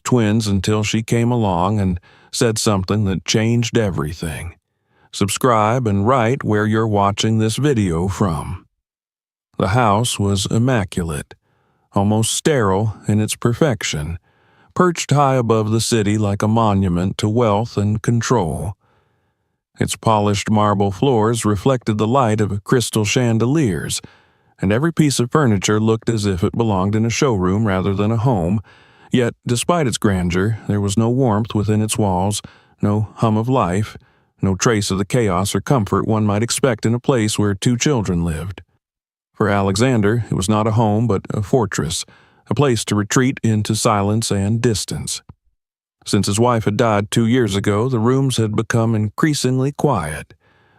twins until she came along and said something that changed everything. Subscribe and write where you're watching this video from. The house was immaculate, almost sterile in its perfection, perched high above the city like a monument to wealth and control. Its polished marble floors reflected the light of crystal chandeliers, and every piece of furniture looked as if it belonged in a showroom rather than a home. Yet, despite its grandeur, there was no warmth within its walls, no hum of life, no trace of the chaos or comfort one might expect in a place where two children lived. For Alexander, it was not a home but a fortress, a place to retreat into silence and distance. Since his wife had died 2 years ago, the rooms had become increasingly quiet,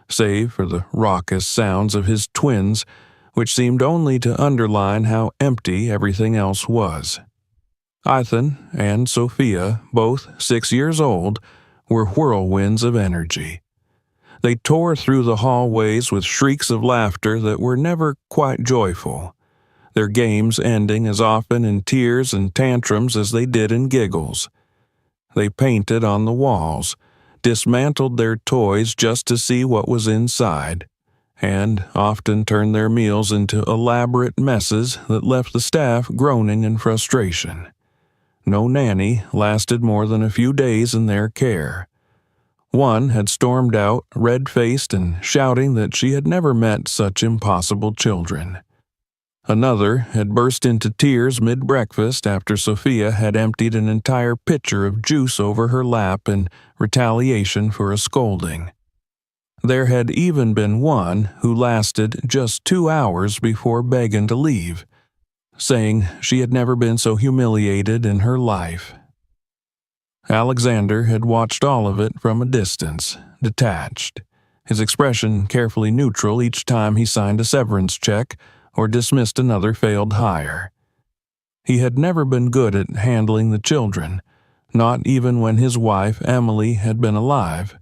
save for the raucous sounds of his twins, which seemed only to underline how empty everything else was. Ethan and Sophia, both 6 years old, were whirlwinds of energy. They tore through the hallways with shrieks of laughter that were never quite joyful, their games ending as often in tears and tantrums as they did in giggles. They painted on the walls, dismantled their toys just to see what was inside, and often turned their meals into elaborate messes that left the staff groaning in frustration. No nanny lasted more than a few days in their care. One had stormed out, red-faced and shouting that she had never met such impossible children. Another had burst into tears mid-breakfast after Sophia had emptied an entire pitcher of juice over her lap in retaliation for a scolding. There had even been one who lasted just 2 hours before begging to leave, saying she had never been so humiliated in her life. Alexander had watched all of it from a distance, detached, his expression carefully neutral each time he signed a severance check or dismissed another failed hire. He had never been good at handling the children, not even when his wife, Emily, had been alive.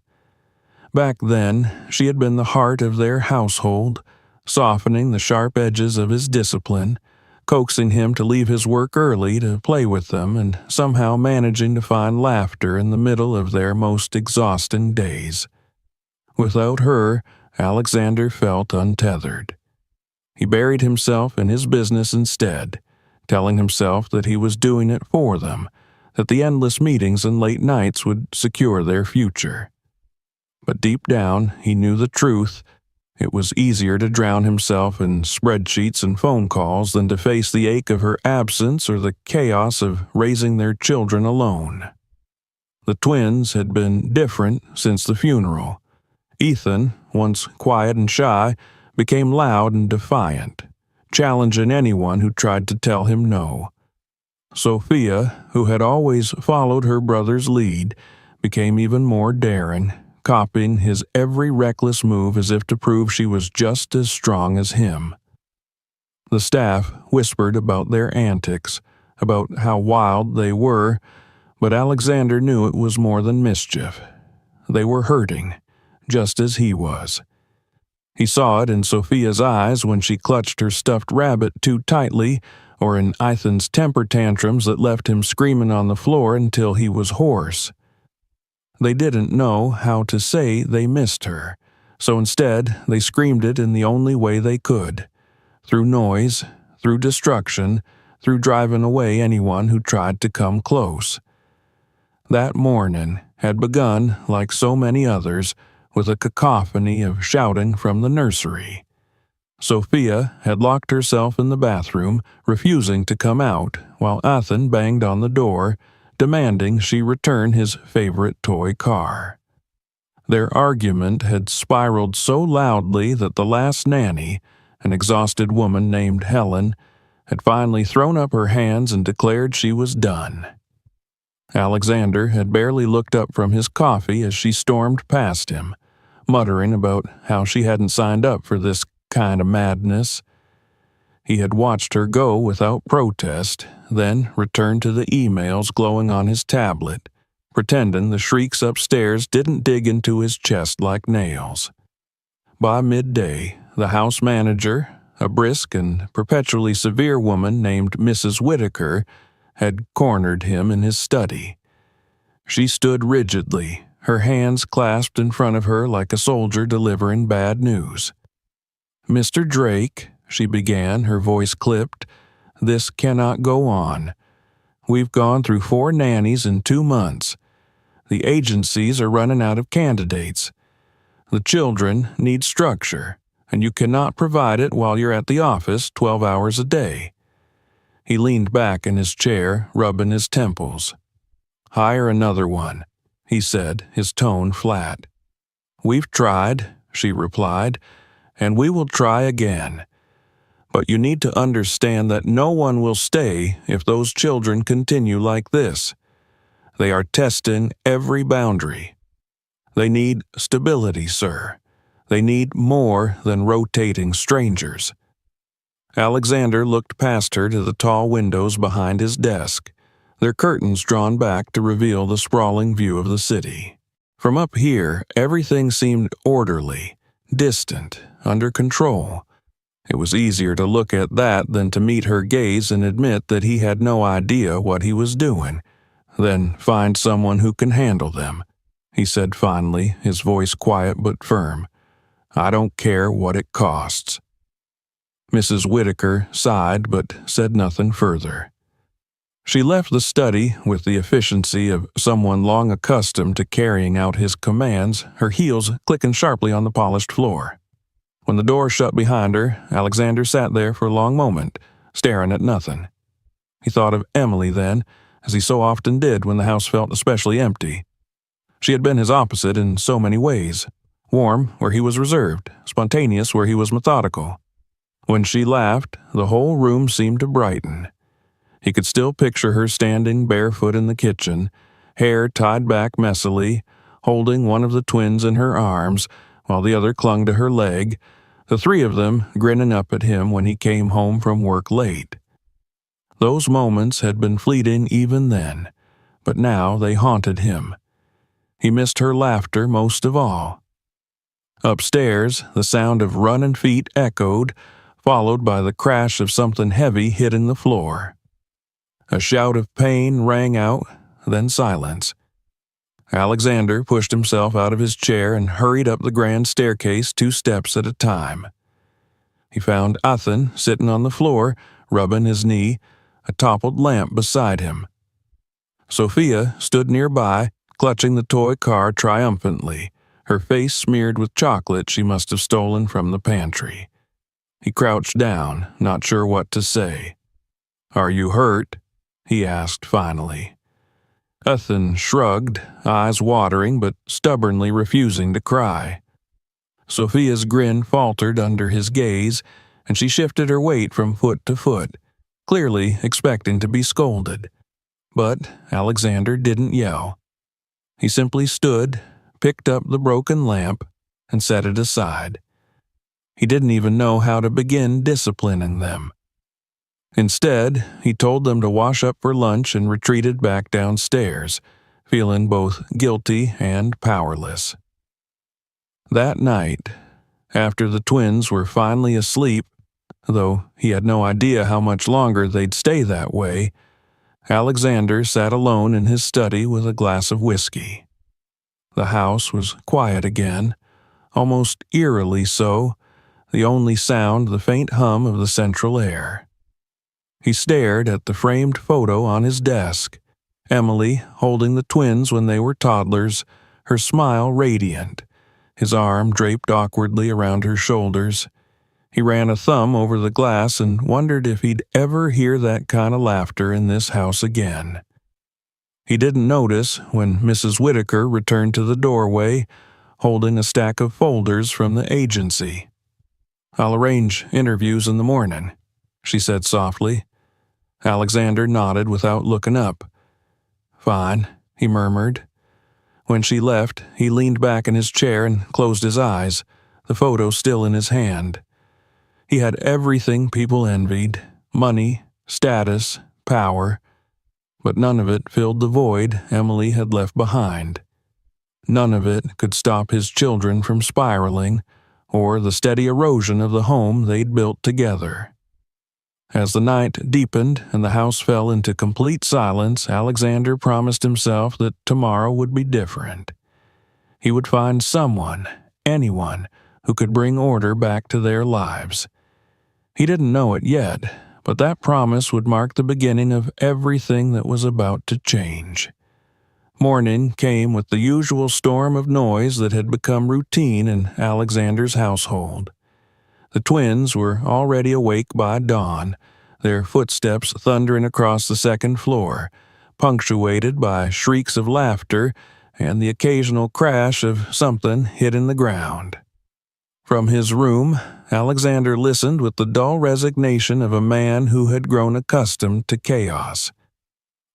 Back then, she had been the heart of their household, softening the sharp edges of his discipline, coaxing him to leave his work early to play with them, and somehow managing to find laughter in the middle of their most exhausting days. Without her, Alexander felt untethered. He buried himself in his business instead, telling himself that he was doing it for them, that the endless meetings and late nights would secure their future. But deep down, he knew the truth. It was easier to drown himself in spreadsheets and phone calls than to face the ache of her absence or the chaos of raising their children alone. The twins had been different since the funeral. Ethan, once quiet and shy, became loud and defiant, challenging anyone who tried to tell him no. Sophia, who had always followed her brother's lead, became even more daring, copying his every reckless move as if to prove she was just as strong as him. The staff whispered about their antics, about how wild they were, but Alexander knew it was more than mischief. They were hurting, just as he was. He saw it in Sophia's eyes when she clutched her stuffed rabbit too tightly, or in Ethan's temper tantrums that left him screaming on the floor until he was hoarse. They didn't know how to say they missed her, so instead they screamed it in the only way they could, through noise, through destruction, through driving away anyone who tried to come close. That morning had begun, like so many others, with a cacophony of shouting from the nursery. Sophia had locked herself in the bathroom, refusing to come out, while Ethan banged on the door, demanding she return his favorite toy car. Their argument had spiraled so loudly that the last nanny, an exhausted woman named Helen, had finally thrown up her hands and declared she was done. Alexander had barely looked up from his coffee as she stormed past him, muttering about how she hadn't signed up for this kind of madness. He had watched her go without protest, then returned to the emails glowing on his tablet, pretending the shrieks upstairs didn't dig into his chest like nails. By midday, the house manager, a brisk and perpetually severe woman named Mrs. Whitaker, had cornered him in his study. She stood rigidly, her hands clasped in front of her like a soldier delivering bad news. "Mr. Drake," she began, her voice clipped, "this cannot go on. We've gone through 4 nannies in 2 months. The agencies are running out of candidates. The children need structure, and you cannot provide it while you're at the office 12 hours a day." He leaned back in his chair, rubbing his temples. "Hire another one," he said, his tone flat. "We've tried," she replied, "and we will try again. But you need to understand that no one will stay if those children continue like this. They are testing every boundary. They need stability, sir. They need more than rotating strangers." Alexander looked past her to the tall windows behind his desk, their curtains drawn back to reveal the sprawling view of the city. From up here, everything seemed orderly, distant, under control. It was easier to look at that than to meet her gaze and admit that he had no idea what he was doing. "Then find someone who can handle them," he said finally, his voice quiet but firm. "I don't care what it costs." Mrs. Whitaker sighed but said nothing further. She left the study with the efficiency of someone long accustomed to carrying out his commands, her heels clicking sharply on the polished floor. When the door shut behind her, Alexander sat there for a long moment, staring at nothing. He thought of Emily then, as he so often did when the house felt especially empty. She had been his opposite in so many ways: warm where he was reserved, spontaneous where he was methodical. When she laughed, the whole room seemed to brighten. He could still picture her standing barefoot in the kitchen, hair tied back messily, holding one of the twins in her arms, while the other clung to her leg, the 3 of them grinning up at him when he came home from work late. Those moments had been fleeting even then, but now they haunted him. He missed her laughter most of all. Upstairs, the sound of running feet echoed, followed by the crash of something heavy hitting the floor. A shout of pain rang out, then silence. Alexander pushed himself out of his chair and hurried up the grand staircase 2 steps at a time. He found Ethan sitting on the floor, rubbing his knee, a toppled lamp beside him. Sophia stood nearby, clutching the toy car triumphantly, her face smeared with chocolate she must have stolen from the pantry. He crouched down, not sure what to say. "Are you hurt?" he asked finally. Ethan shrugged, eyes watering but stubbornly refusing to cry. Sophia's grin faltered under his gaze, and she shifted her weight from foot to foot, clearly expecting to be scolded. But Alexander didn't yell. He simply stood, picked up the broken lamp, and set it aside. He didn't even know how to begin disciplining them. Instead, he told them to wash up for lunch and retreated back downstairs, feeling both guilty and powerless. That night, after the twins were finally asleep, though he had no idea how much longer they'd stay that way, Alexander sat alone in his study with a glass of whiskey. The house was quiet again, almost eerily so, the only sound the faint hum of the central air. He stared at the framed photo on his desk, Emily holding the twins when they were toddlers, her smile radiant, his arm draped awkwardly around her shoulders. He ran a thumb over the glass and wondered if he'd ever hear that kind of laughter in this house again. He didn't notice when Mrs. Whitaker returned to the doorway, holding a stack of folders from the agency. "I'll arrange interviews in the morning," she said softly. Alexander nodded without looking up. "Fine," he murmured. When she left, he leaned back in his chair and closed his eyes, the photo still in his hand. He had everything people envied: money, status, power, but none of it filled the void Emily had left behind. None of it could stop his children from spiraling, or the steady erosion of the home they'd built together. As the night deepened and the house fell into complete silence, Alexander promised himself that tomorrow would be different. He would find someone, anyone, who could bring order back to their lives. He didn't know it yet, but that promise would mark the beginning of everything that was about to change. Morning came with the usual storm of noise that had become routine in Alexander's household. The twins were already awake by dawn, their footsteps thundering across the second floor, punctuated by shrieks of laughter and the occasional crash of something hitting the ground. From his room, Alexander listened with the dull resignation of a man who had grown accustomed to chaos.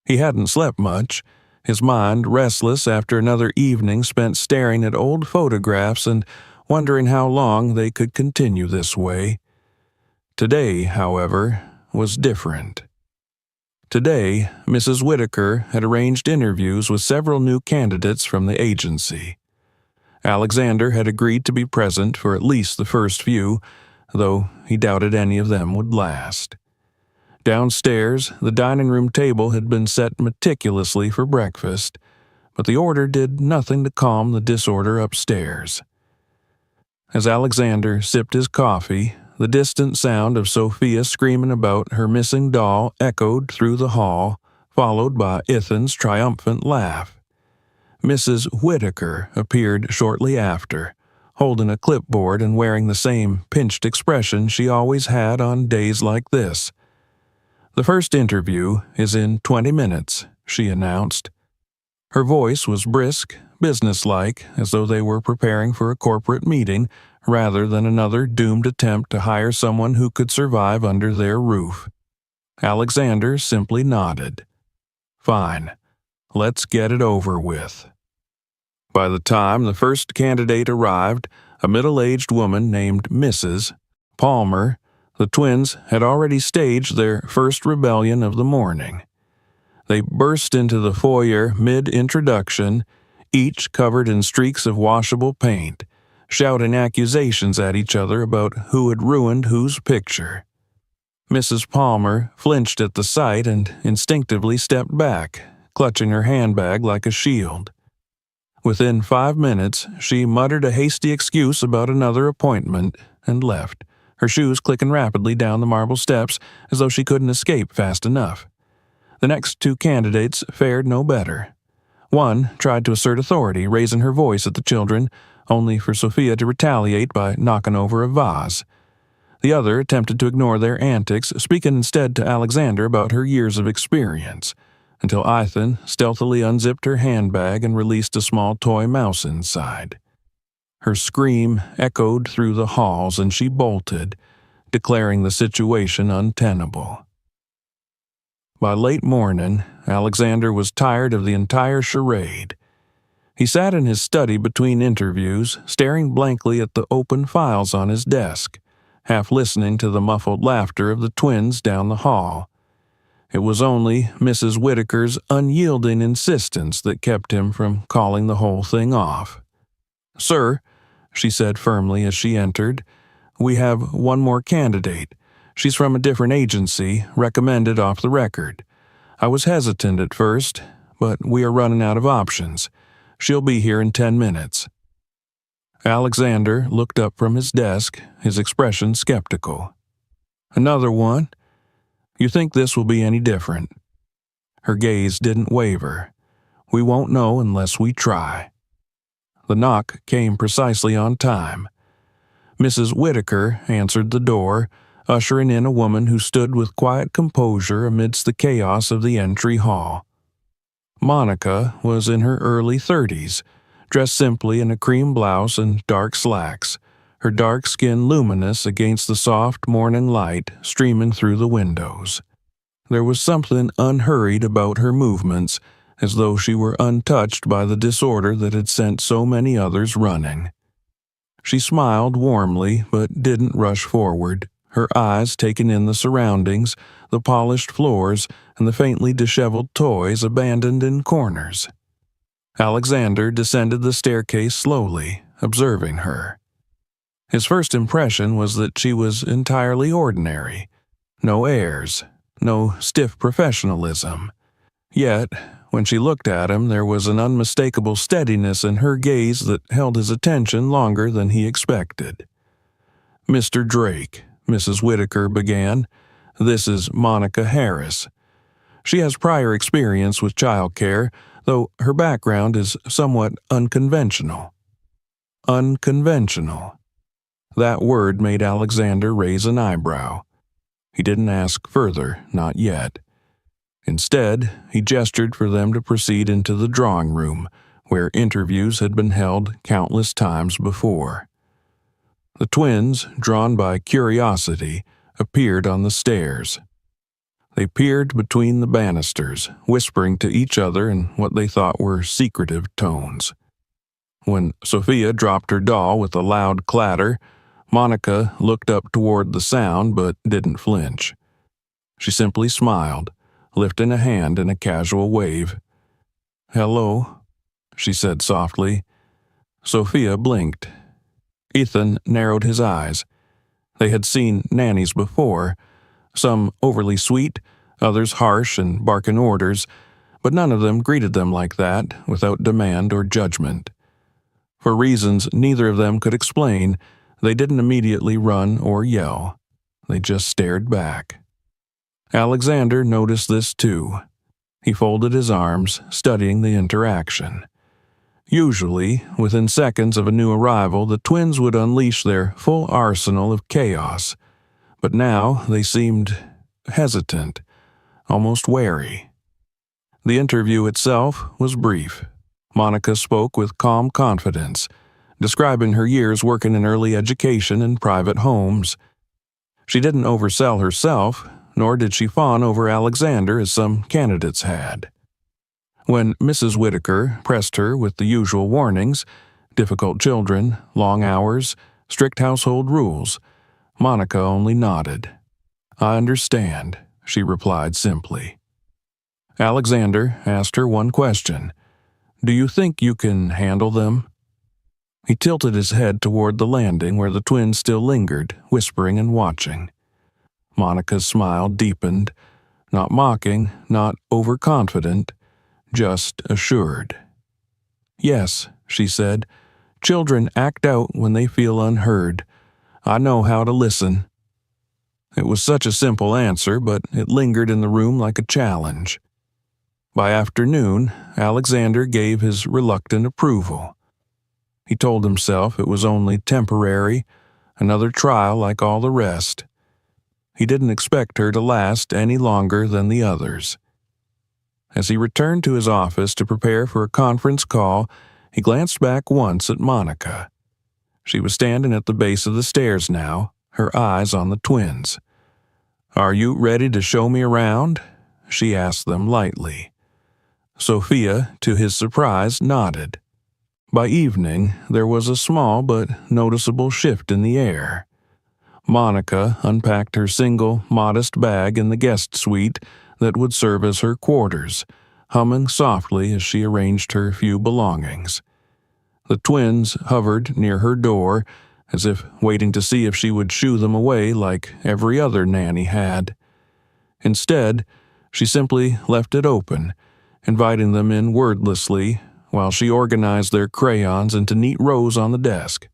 He hadn't slept much, his mind restless after another evening spent staring at old photographs and wondering how long they could continue this way. Today, however, was different. Today, Mrs. Whitaker had arranged interviews with several new candidates from the agency. Alexander had agreed to be present for at least the first few, though he doubted any of them would last. Downstairs, the dining room table had been set meticulously for breakfast, but the order did nothing to calm the disorder upstairs. As Alexander sipped his coffee, the distant sound of Sophia screaming about her missing doll echoed through the hall, followed by Ethan's triumphant laugh. Mrs. Whitaker appeared shortly after, holding a clipboard and wearing the same pinched expression she always had on days like this. "The first interview is in 20 minutes," she announced. Her voice was brisk, businesslike, as though they were preparing for a corporate meeting rather than another doomed attempt to hire someone who could survive under their roof. Alexander simply nodded. "Fine. Let's get it over with." By the time the first candidate arrived, a middle-aged woman named Mrs. Palmer, the twins had already staged their first rebellion of the morning. They burst into the foyer mid-introduction, each covered in streaks of washable paint, shouting accusations at each other about who had ruined whose picture. Mrs. Palmer flinched at the sight and instinctively stepped back, clutching her handbag like a shield. Within 5 minutes, she muttered a hasty excuse about another appointment and left, her shoes clicking rapidly down the marble steps as though she couldn't escape fast enough. The next two candidates fared no better. One tried to assert authority, raising her voice at the children, only for Sophia to retaliate by knocking over a vase. The other attempted to ignore their antics, speaking instead to Alexander about her years of experience, until Ethan stealthily unzipped her handbag and released a small toy mouse inside. Her scream echoed through the halls and she bolted, declaring the situation untenable. By late morning, Alexander was tired of the entire charade. He sat in his study between interviews, staring blankly at the open files on his desk, half listening to the muffled laughter of the twins down the hall. It was only Mrs. Whitaker's unyielding insistence that kept him from calling the whole thing off. "Sir," she said firmly as she entered, "we have one more candidate. She's from a different agency, recommended off the record. I was hesitant at first, but we are running out of options. She'll be here in 10 minutes. Alexander looked up from his desk, his expression skeptical. "Another one? You think this will be any different?" Her gaze didn't waver. "We won't know unless we try." The knock came precisely on time. Mrs. Whitaker answered the door, ushering in a woman who stood with quiet composure amidst the chaos of the entry hall. Monica was in her early 30s, dressed simply in a cream blouse and dark slacks, her dark skin luminous against the soft morning light streaming through the windows. There was something unhurried about her movements, as though she were untouched by the disorder that had sent so many others running. She smiled warmly, but didn't rush forward, her eyes taking in the surroundings, the polished floors, and the faintly disheveled toys abandoned in corners. Alexander descended the staircase slowly, observing her. His first impression was that she was entirely ordinary. No airs, no stiff professionalism. Yet, when she looked at him, there was an unmistakable steadiness in her gaze that held his attention longer than he expected. "Mr. Drake," Mrs. Whitaker began, "this is Monica Harris. She has prior experience with childcare, though her background is somewhat unconventional." Unconventional. That word made Alexander raise an eyebrow. He didn't ask further, not yet. Instead, he gestured for them to proceed into the drawing room, where interviews had been held countless times before. The twins, drawn by curiosity, appeared on the stairs. They peered between the banisters, whispering to each other in what they thought were secretive tones. When Sophia dropped her doll with a loud clatter, Monica looked up toward the sound but didn't flinch. She simply smiled, lifting a hand in a casual wave. "Hello," she said softly. Sophia blinked. Ethan narrowed his eyes. They had seen nannies before, some overly sweet, others harsh and barking orders, but none of them greeted them like that, without demand or judgment. For reasons neither of them could explain, they didn't immediately run or yell. They just stared back. Alexander noticed this too. He folded his arms, studying the interaction. Usually, within seconds of a new arrival, the twins would unleash their full arsenal of chaos. But now they seemed hesitant, almost wary. The interview itself was brief. Monica spoke with calm confidence, describing her years working in early education and private homes. She didn't oversell herself, nor did she fawn over Alexander as some candidates had. When Mrs. Whitaker pressed her with the usual warnings, difficult children, long hours, strict household rules, Monica only nodded. "I understand," she replied simply. Alexander asked her one question. "Do you think you can handle them?" He tilted his head toward the landing where the twins still lingered, whispering and watching. Monica's smile deepened, not mocking, not overconfident, just assured. "Yes," she said, "children act out when they feel unheard. I know how to listen." It was such a simple answer, but it lingered in the room like a challenge. By afternoon, Alexander gave his reluctant approval. He told himself it was only temporary, another trial like all the rest. He didn't expect her to last any longer than the others. As he returned to his office to prepare for a conference call, he glanced back once at Monica. She was standing at the base of the stairs now, her eyes on the twins. "Are you ready to show me around?" she asked them lightly. Sophia, to his surprise, nodded. By evening, there was a small but noticeable shift in the air. Monica unpacked her single, modest bag in the guest suite that would serve as her quarters, humming softly as she arranged her few belongings. The twins hovered near her door, as if waiting to see if she would shoo them away like every other nanny had. Instead, she simply left it open, inviting them in wordlessly, while she organized their crayons into neat rows on the desk.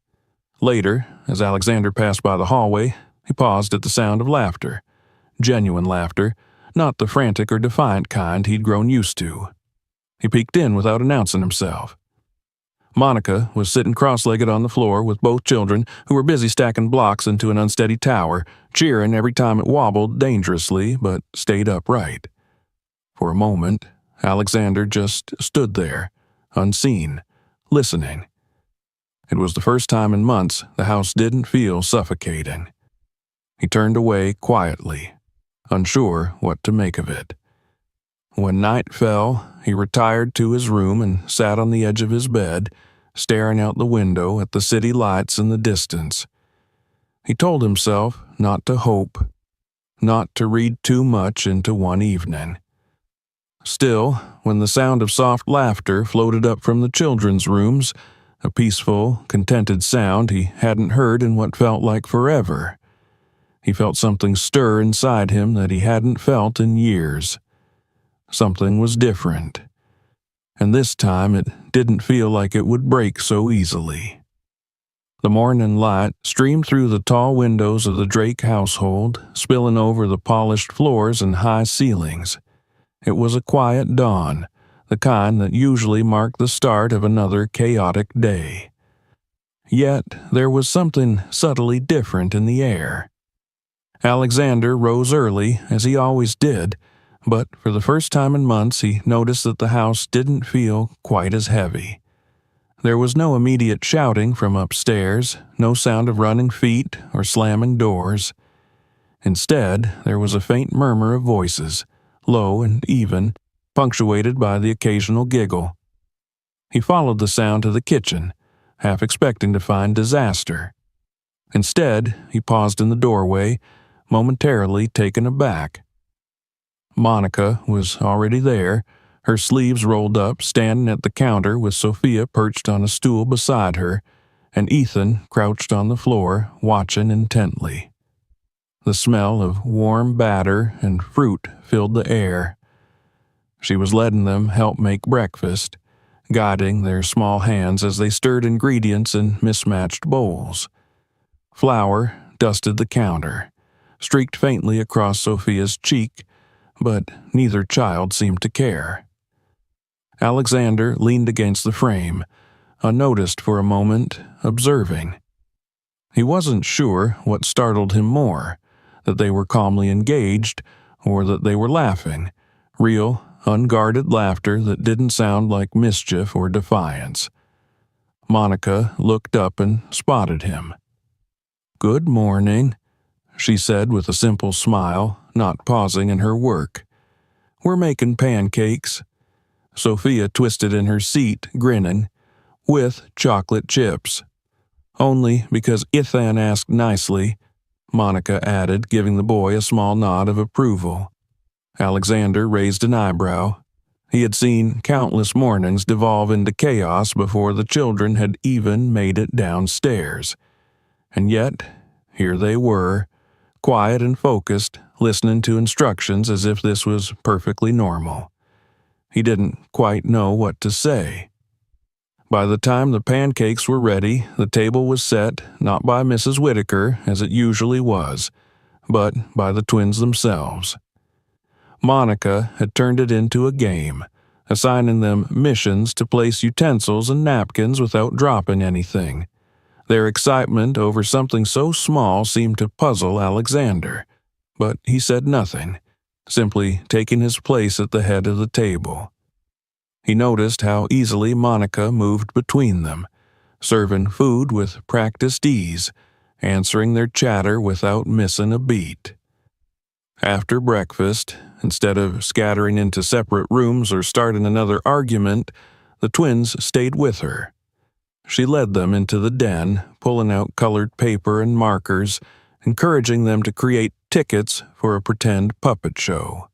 Later, as Alexander passed by the hallway, he paused at the sound of laughter. Genuine laughter, not the frantic or defiant kind he'd grown used to. He peeked in without announcing himself. Monica was sitting cross-legged on the floor with both children, who were busy stacking blocks into an unsteady tower, cheering every time it wobbled dangerously but stayed upright. For a moment, Alexander just stood there, unseen, listening. It was the first time in months the house didn't feel suffocating. He turned away quietly, unsure what to make of it. When night fell, he retired to his room and sat on the edge of his bed, staring out the window at the city lights in the distance. He told himself not to hope, not to read too much into one evening. Still, when the sound of soft laughter floated up from the children's rooms, a peaceful, contented sound he hadn't heard in what felt like forever, He felt something stir inside him that he hadn't felt in years. Something was different, and this time it didn't feel like it would break so easily. The morning light streamed through the tall windows of the Drake household, spilling over the polished floors and high ceilings. It was a quiet dawn, the kind that usually marked the start of another chaotic day. Yet there was something subtly different in the air. Alexander rose early, as he always did, but for the first time in months he noticed that the house didn't feel quite as heavy. There was no immediate shouting from upstairs, no sound of running feet or slamming doors. Instead, there was a faint murmur of voices, low and even, punctuated by the occasional giggle. He followed the sound to the kitchen, half expecting to find disaster. Instead, he paused in the doorway, momentarily taken aback. Monica was already there, her sleeves rolled up, standing at the counter with Sophia perched on a stool beside her, and Ethan crouched on the floor, watching intently. The smell of warm batter and fruit filled the air. She was letting them help make breakfast, guiding their small hands as they stirred ingredients in mismatched bowls. Flour dusted the counter, streaked faintly across Sophia's cheek, but neither child seemed to care. Alexander leaned against the frame, unnoticed for a moment, observing. He wasn't sure what startled him more, that they were calmly engaged, or that they were laughing, real, unguarded laughter that didn't sound like mischief or defiance. Monica looked up and spotted him. "Good morning," she said with a simple smile, not pausing in her work. "We're making pancakes." Sophia twisted in her seat, grinning, "with chocolate chips." "Only because Ethan asked nicely," Monica added, giving the boy a small nod of approval. Alexander raised an eyebrow. He had seen countless mornings devolve into chaos before the children had even made it downstairs. And yet, here they were, quiet and focused, listening to instructions as if this was perfectly normal. He didn't quite know what to say. By the time the pancakes were ready, the table was set not by Mrs. Whitaker, as it usually was, but by the twins themselves. Monica had turned it into a game, assigning them missions to place utensils and napkins without dropping anything. Their excitement over something so small seemed to puzzle Alexander, but he said nothing, simply taking his place at the head of the table. He noticed how easily Monica moved between them, serving food with practiced ease, answering their chatter without missing a beat. After breakfast, instead of scattering into separate rooms or starting another argument, the twins stayed with her. She led them into the den, pulling out colored paper and markers, encouraging them to create tickets for a pretend puppet show.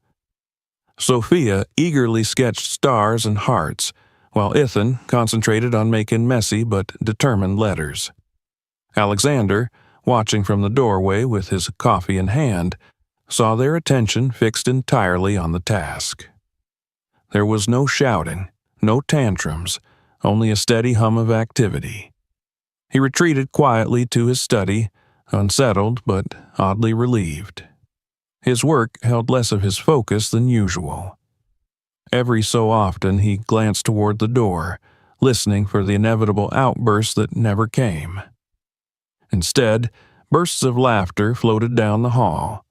Sophia eagerly sketched stars and hearts, while Ethan concentrated on making messy but determined letters. Alexander, watching from the doorway with his coffee in hand, saw their attention fixed entirely on the task. There was no shouting, no tantrums, only a steady hum of activity. He retreated quietly to his study, unsettled but oddly relieved. His work held less of his focus than usual. Every so often he glanced toward the door, listening for the inevitable outburst that never came. Instead, bursts of laughter floated down the hall.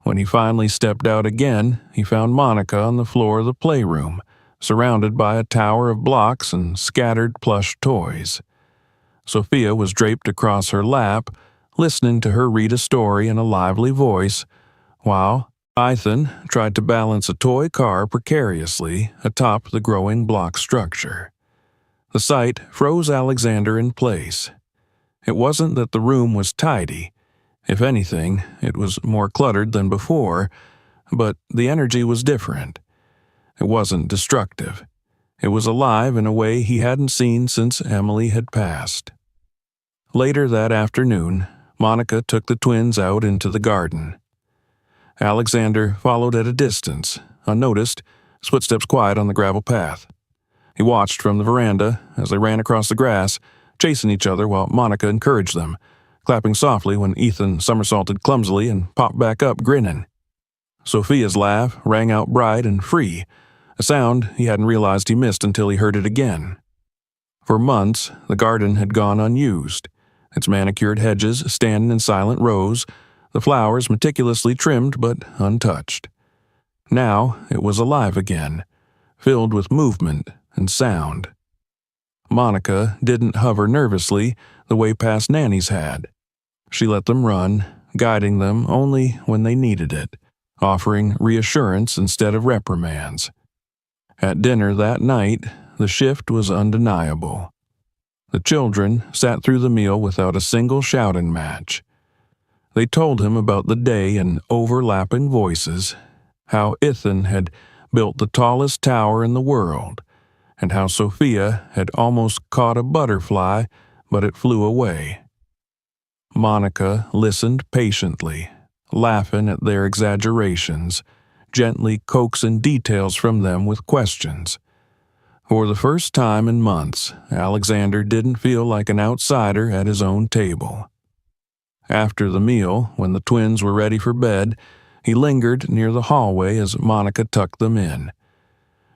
When he finally stepped out again, he found Monica on the floor of the playroom, surrounded by a tower of blocks and scattered plush toys. Sophia was draped across her lap, listening to her read a story in a lively voice, while Ethan tried to balance a toy car precariously atop the growing block structure. The sight froze Alexander in place. It wasn't that the room was tidy. If anything, it was more cluttered than before, but the energy was different. It wasn't destructive. It was alive in a way he hadn't seen since Emily had passed. Later that afternoon, Monica took the twins out into the garden. Alexander followed at a distance, unnoticed, his footsteps quiet on the gravel path. He watched from the veranda as they ran across the grass, chasing each other while Monica encouraged them, clapping softly when Ethan somersaulted clumsily and popped back up grinning. Sophia's laugh rang out bright and free, a sound he hadn't realized he missed until he heard it again. For months, the garden had gone unused, its manicured hedges standing in silent rows, the flowers meticulously trimmed but untouched. Now it was alive again, filled with movement and sound. Monica didn't hover nervously the way past Nanny's had. She let them run, guiding them only when they needed it, offering reassurance instead of reprimands. At dinner that night, the shift was undeniable. The children sat through the meal without a single shouting match. They told him about the day in overlapping voices, how Ethan had built the tallest tower in the world, and how Sophia had almost caught a butterfly, but it flew away. Monica listened patiently, laughing at their exaggerations, gently coaxing details from them with questions. For the first time in months, Alexander didn't feel like an outsider at his own table. After the meal, when the twins were ready for bed, he lingered near the hallway as Monica tucked them in.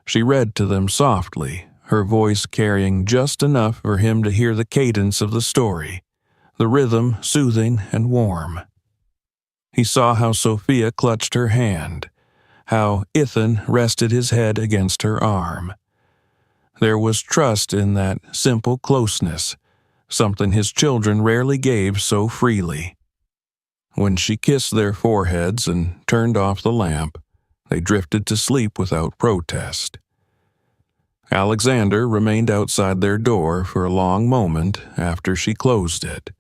She read to them softly, her voice carrying just enough for him to hear the cadence of the story, the rhythm soothing and warm. He saw how Sophia clutched her hand, how Ethan rested his head against her arm. There was trust in that simple closeness, something his children rarely gave so freely. When she kissed their foreheads and turned off the lamp, they drifted to sleep without protest. Alexander remained outside their door for a long moment after she closed it.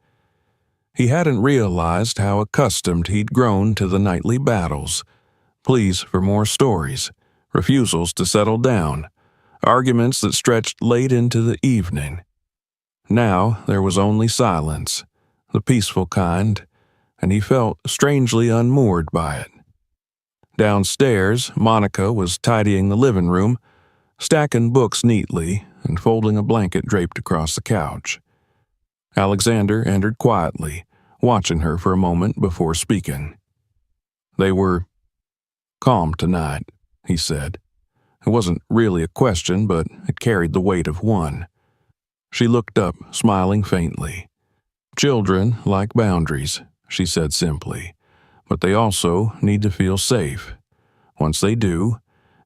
He hadn't realized how accustomed he'd grown to the nightly battles, pleas for more stories, refusals to settle down, arguments that stretched late into the evening. Now there was only silence, the peaceful kind, and he felt strangely unmoored by it. Downstairs, Monica was tidying the living room, stacking books neatly and folding a blanket draped across the couch. Alexander entered quietly, watching her for a moment before speaking. They were calm tonight, he said. It wasn't really a question, but it carried the weight of one. She looked up, smiling faintly. Children like boundaries, she said simply, but they also need to feel safe. Once they do,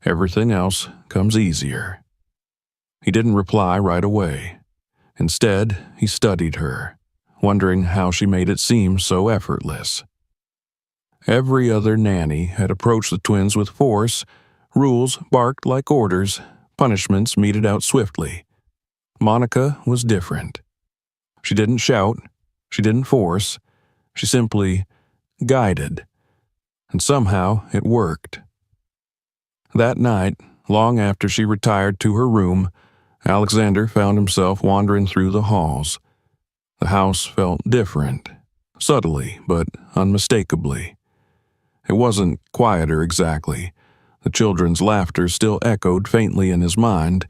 everything else comes easier. He didn't reply right away. Instead, he studied her, wondering how she made it seem so effortless. Every other nanny had approached the twins with force, rules barked like orders, punishments meted out swiftly. Monica was different. She didn't shout, she didn't force, she simply guided. And somehow it worked. That night, long after she retired to her room, Alexander found himself wandering through the halls. The house felt different, subtly but unmistakably. It wasn't quieter exactly. The children's laughter still echoed faintly in his mind,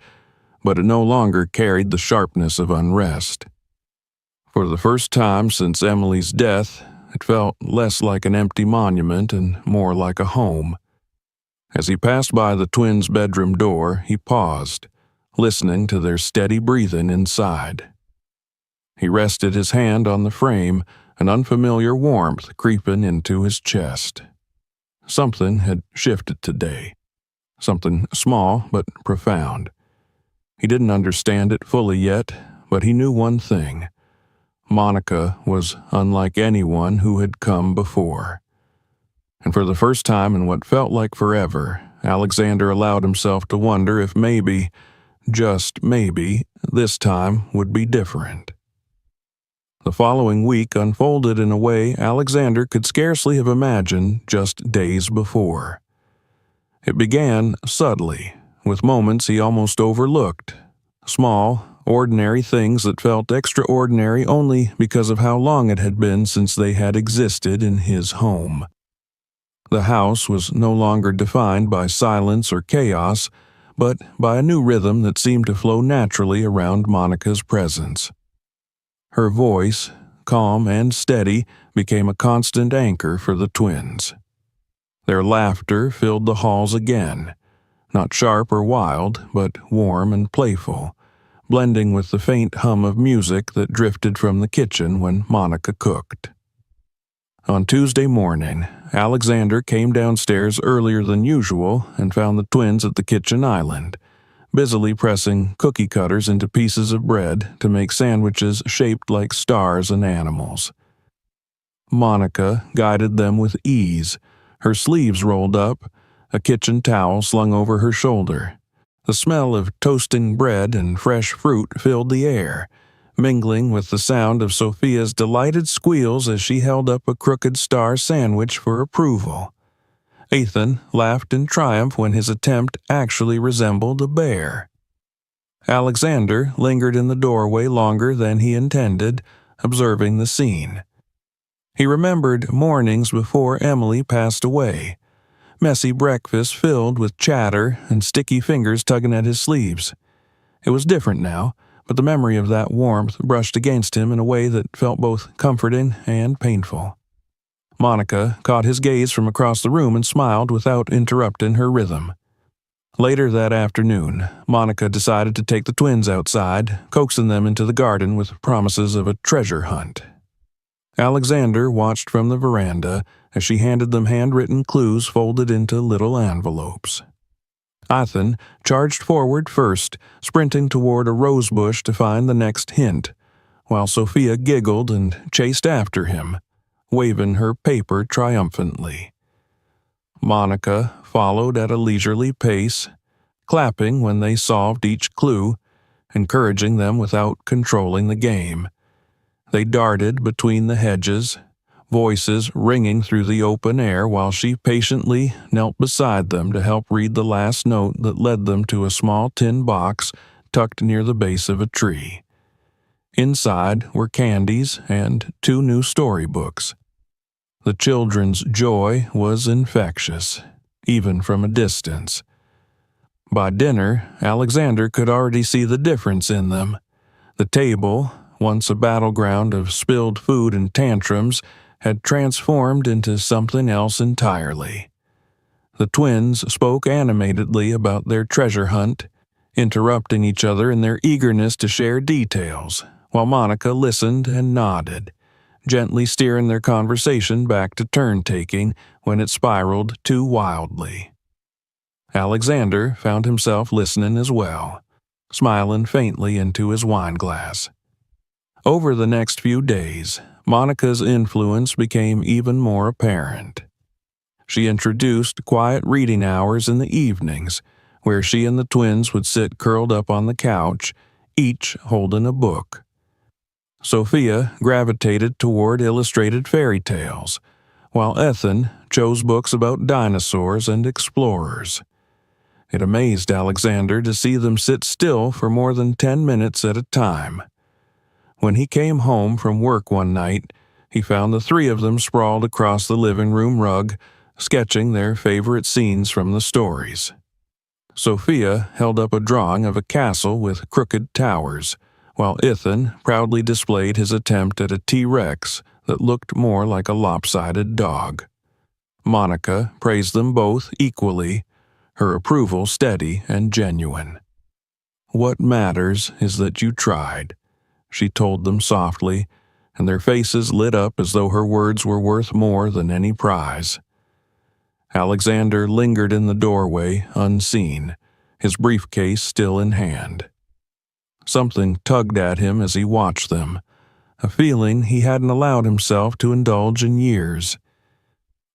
but it no longer carried the sharpness of unrest. For the first time since Emily's death, it felt less like an empty monument and more like a home. As he passed by the twins' bedroom door, he paused, listening to their steady breathing inside. He rested his hand on the frame, an unfamiliar warmth creeping into his chest. Something had shifted today. Something small but profound. He didn't understand it fully yet, but he knew one thing. Monica was unlike anyone who had come before. And for the first time in what felt like forever, Alexander allowed himself to wonder if maybe, just maybe, this time would be different. The following week unfolded in a way Alexander could scarcely have imagined just days before. It began subtly, with moments he almost overlooked, small, ordinary things that felt extraordinary only because of how long it had been since they had existed in his home. The house was no longer defined by silence or chaos, but by a new rhythm that seemed to flow naturally around Monica's presence. Her voice, calm and steady, became a constant anchor for the twins. Their laughter filled the halls again, not sharp or wild, but warm and playful, blending with the faint hum of music that drifted from the kitchen when Monica cooked. On Tuesday morning, Alexander came downstairs earlier than usual and found the twins at the kitchen island, busily pressing cookie cutters into pieces of bread to make sandwiches shaped like stars and animals. Monica guided them with ease, her sleeves rolled up, a kitchen towel slung over her shoulder. The smell of toasting bread and fresh fruit filled the air, mingling with the sound of Sophia's delighted squeals as she held up a crooked star sandwich for approval. Ethan laughed in triumph when his attempt actually resembled a bear. Alexander lingered in the doorway longer than he intended, observing the scene. He remembered mornings before Emily passed away, messy breakfast filled with chatter and sticky fingers tugging at his sleeves. It was different now, but the memory of that warmth brushed against him in a way that felt both comforting and painful. Monica caught his gaze from across the room and smiled without interrupting her rhythm. Later that afternoon, Monica decided to take the twins outside, coaxing them into the garden with promises of a treasure hunt. Alexander watched from the veranda as she handed them handwritten clues folded into little envelopes. Ethan charged forward first, sprinting toward a rose bush to find the next hint, while Sophia giggled and chased after him, waving her paper triumphantly. Monica followed at a leisurely pace, clapping when they solved each clue, encouraging them without controlling the game. They darted between the hedges, voices ringing through the open air while she patiently knelt beside them to help read the last note that led them to a small tin box tucked near the base of a tree. Inside were candies and 2 new storybooks. The children's joy was infectious, even from a distance. By dinner, Alexander could already see the difference in them. The table, once a battleground of spilled food and tantrums, had transformed into something else entirely. The twins spoke animatedly about their treasure hunt, interrupting each other in their eagerness to share details, while Monica listened and nodded, gently steering their conversation back to turn-taking when it spiraled too wildly. Alexander found himself listening as well, smiling faintly into his wineglass. Over the next few days, Monica's influence became even more apparent. She introduced quiet reading hours in the evenings, where she and the twins would sit curled up on the couch, each holding a book. Sophia gravitated toward illustrated fairy tales, while Ethan chose books about dinosaurs and explorers. It amazed Alexander to see them sit still for more than 10 minutes at a time. When he came home from work one night, he found the 3 of them sprawled across the living room rug, sketching their favorite scenes from the stories. Sophia held up a drawing of a castle with crooked towers, while Ethan proudly displayed his attempt at a T-Rex that looked more like a lopsided dog. Monica praised them both equally, her approval steady and genuine. "What matters is that you tried," she told them softly, and their faces lit up as though her words were worth more than any prize. Alexander lingered in the doorway, unseen, his briefcase still in hand. Something tugged at him as he watched them, a feeling he hadn't allowed himself to indulge in years.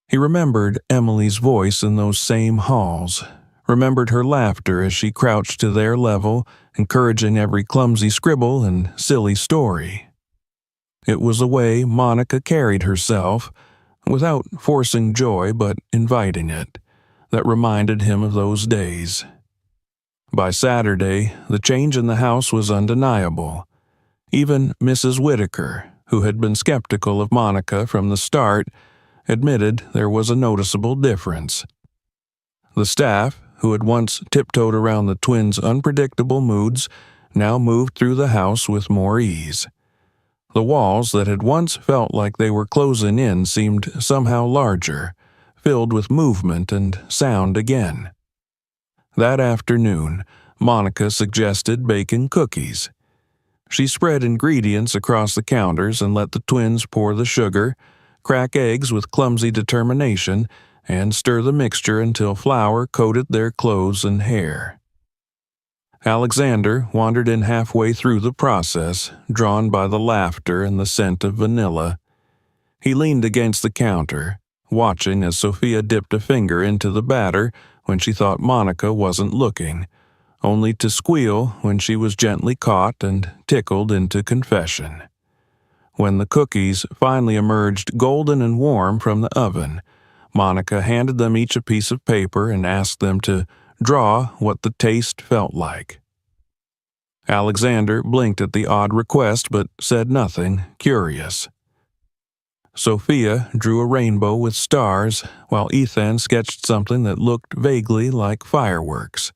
He remembered Emily's voice in those same halls, remembered her laughter as she crouched to their level, encouraging every clumsy scribble and silly story. It was the way Monica carried herself, without forcing joy but inviting it, that reminded him of those days. By Saturday, the change in the house was undeniable. Even Mrs. Whitaker, who had been skeptical of Monica from the start, admitted there was a noticeable difference. The staff, who had once tiptoed around the twins' unpredictable moods, now moved through the house with more ease. The walls that had once felt like they were closing in seemed somehow larger, filled with movement and sound again. That afternoon, Monica suggested baking cookies. She spread ingredients across the counters and let the twins pour the sugar, crack eggs with clumsy determination, and stir the mixture until flour coated their clothes and hair. Alexander wandered in halfway through the process, drawn by the laughter and the scent of vanilla. He leaned against the counter, watching as Sophia dipped a finger into the batter when she thought Monica wasn't looking, only to squeal when she was gently caught and tickled into confession. When the cookies finally emerged golden and warm from the oven, Monica handed them each a piece of paper and asked them to draw what the taste felt like. Alexander blinked at the odd request but said nothing, curious. Sophia drew a rainbow with stars, while Ethan sketched something that looked vaguely like fireworks.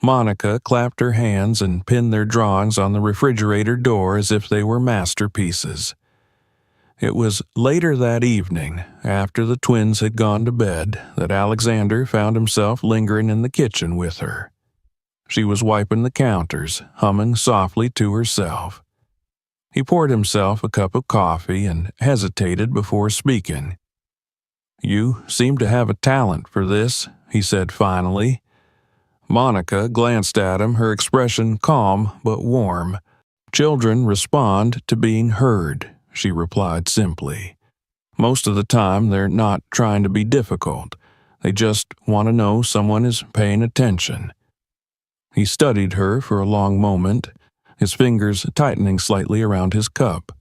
Monica clapped her hands and pinned their drawings on the refrigerator door as if they were masterpieces. It was later that evening, after the twins had gone to bed, that Alexander found himself lingering in the kitchen with her. She was wiping the counters, humming softly to herself. He poured himself a cup of coffee and hesitated before speaking. "You seem to have a talent for this," he said finally. Monica glanced at him, her expression calm but warm. "Children respond to being heard," she replied simply. "Most of the time they're not trying to be difficult. They just want to know someone is paying attention." He studied her for a long moment, his fingers tightening slightly around his cup.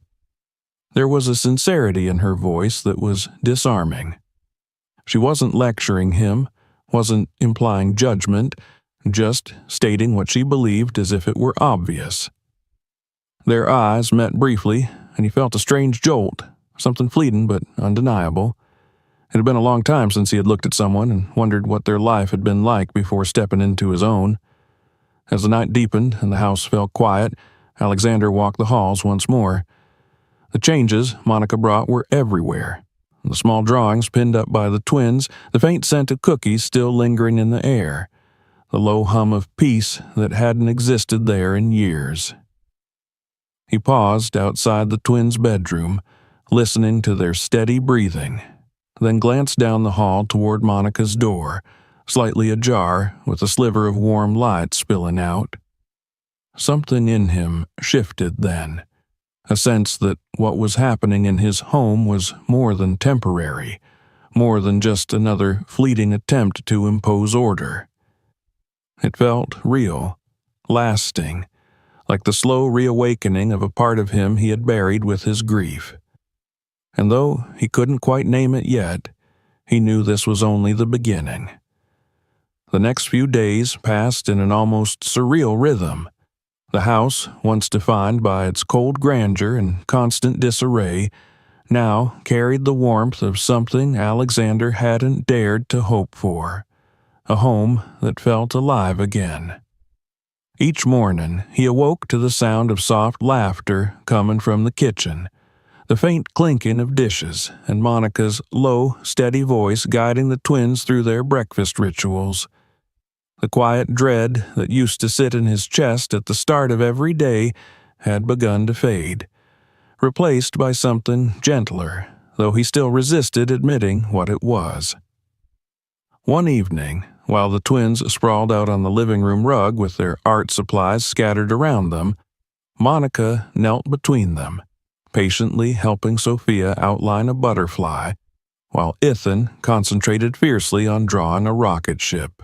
There was a sincerity in her voice that was disarming. She wasn't lecturing him, wasn't implying judgment, just stating what she believed as if it were obvious. Their eyes met briefly, and he felt a strange jolt, something fleeting but undeniable. It had been a long time since he had looked at someone and wondered what their life had been like before stepping into his own. As the night deepened and the house fell quiet, Alexander walked the halls once more. The changes Monica brought were everywhere. The small drawings pinned up by the twins, the faint scent of cookies still lingering in the air, the low hum of peace that hadn't existed there in years. He paused outside the twins' bedroom, listening to their steady breathing, then glanced down the hall toward Monica's door, slightly ajar, with a sliver of warm light spilling out. Something in him shifted then, a sense that what was happening in his home was more than temporary, more than just another fleeting attempt to impose order. It felt real, lasting, like the slow reawakening of a part of him he had buried with his grief. And though he couldn't quite name it yet, he knew this was only the beginning. The next few days passed in an almost surreal rhythm. The house, once defined by its cold grandeur and constant disarray, now carried the warmth of something Alexander hadn't dared to hope for, a home that felt alive again. Each morning, he awoke to the sound of soft laughter coming from the kitchen, the faint clinking of dishes, and Monica's low, steady voice guiding the twins through their breakfast rituals. The quiet dread that used to sit in his chest at the start of every day had begun to fade, replaced by something gentler, though he still resisted admitting what it was. One evening, while the twins sprawled out on the living room rug with their art supplies scattered around them, Monica knelt between them, patiently helping Sophia outline a butterfly, while Ethan concentrated fiercely on drawing a rocket ship.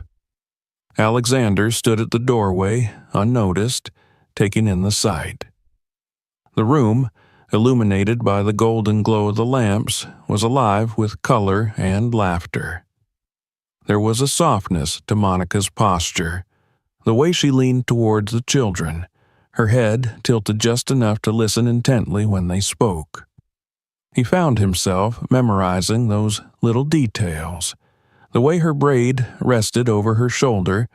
Alexander stood at the doorway, unnoticed, taking in the sight. The room, illuminated by the golden glow of the lamps, was alive with color and laughter. There was a softness to Monica's posture, The way she leaned towards the children, her head tilted just enough to listen intently when they spoke. He found himself memorizing those little details. The way her braid rested over her shoulder,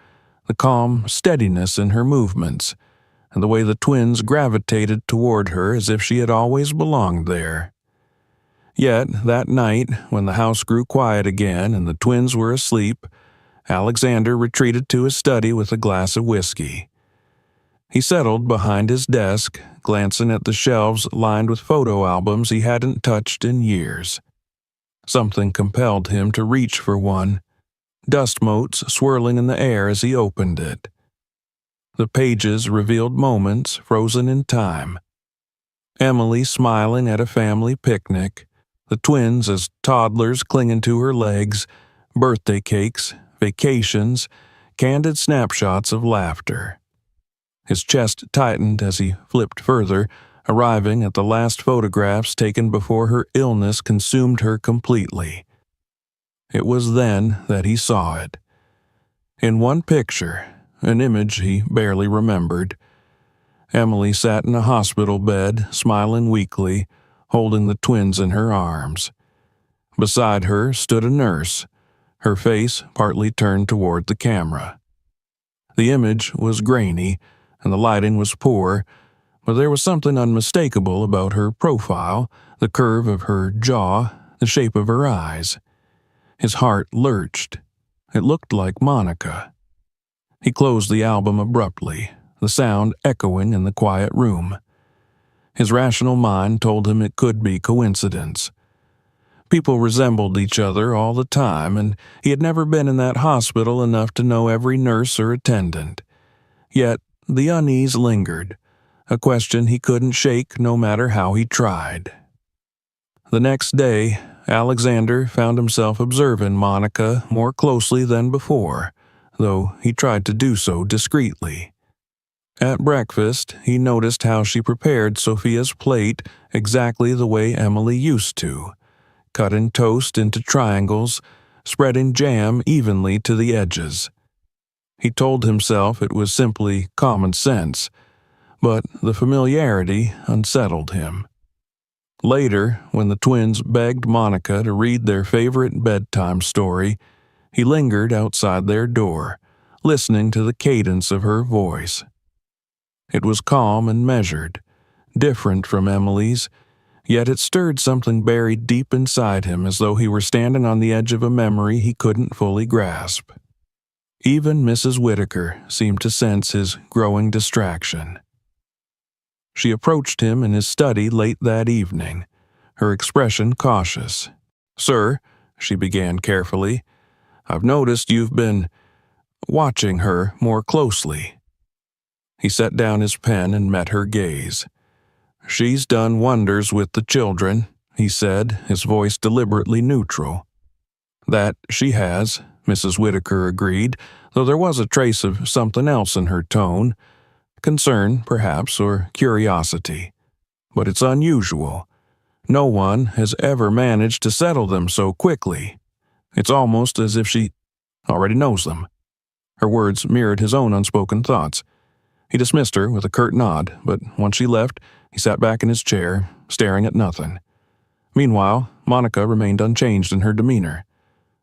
the calm steadiness in her movements, and the way the twins gravitated toward her as if she had always belonged there. Yet, that night, when the house grew quiet again and the twins were asleep, Alexander retreated to his study with a glass of whiskey. He settled behind his desk, glancing at the shelves lined with photo albums he hadn't touched in years. Something compelled him to reach for one, dust motes swirling in the air as he opened it. The pages revealed moments frozen in time. Emily smiling at a family picnic, the twins as toddlers clinging to her legs, birthday cakes, vacations, candid snapshots of laughter. His chest tightened as he flipped further, arriving at the last photographs taken before her illness consumed her completely. It was then that he saw it. In one picture, an image he barely remembered, Emily sat in a hospital bed, smiling weakly, holding the twins in her arms. Beside her stood a nurse, her face partly turned toward the camera. The image was grainy, and the lighting was poor, but there was something unmistakable about her profile, the curve of her jaw, the shape of her eyes. His heart lurched. It looked like Monica. He closed the album abruptly, the sound echoing in the quiet room. His rational mind told him it could be coincidence. People resembled each other all the time, and he had never been in that hospital enough to know every nurse or attendant. Yet the unease lingered, a question he couldn't shake no matter how he tried. The next day, Alexander found himself observing Monica more closely than before, though he tried to do so discreetly. At breakfast, he noticed how she prepared Sophia's plate exactly the way Emily used to, cutting toast into triangles, spreading jam evenly to the edges. He told himself it was simply common sense, but the familiarity unsettled him. Later, when the twins begged Monica to read their favorite bedtime story, he lingered outside their door, listening to the cadence of her voice. It was calm and measured, different from Emily's, yet it stirred something buried deep inside him as though he were standing on the edge of a memory he couldn't fully grasp. Even Mrs. Whitaker seemed to sense his growing distraction. She approached him in his study late that evening, her expression cautious. "Sir," she began carefully, "I've noticed you've been watching her more closely." He set down his pen and met her gaze. "She's done wonders with the children," he said, his voice deliberately neutral. "That she has," Mrs. Whitaker agreed, though there was a trace of something else in her tone. Concern, perhaps, or curiosity. But it's unusual. No one has ever managed to settle them so quickly. It's almost as if she already knows them. Her words mirrored his own unspoken thoughts. He dismissed her with a curt nod, but once she left, he sat back in his chair, staring at nothing. Meanwhile, Monica remained unchanged in her demeanor.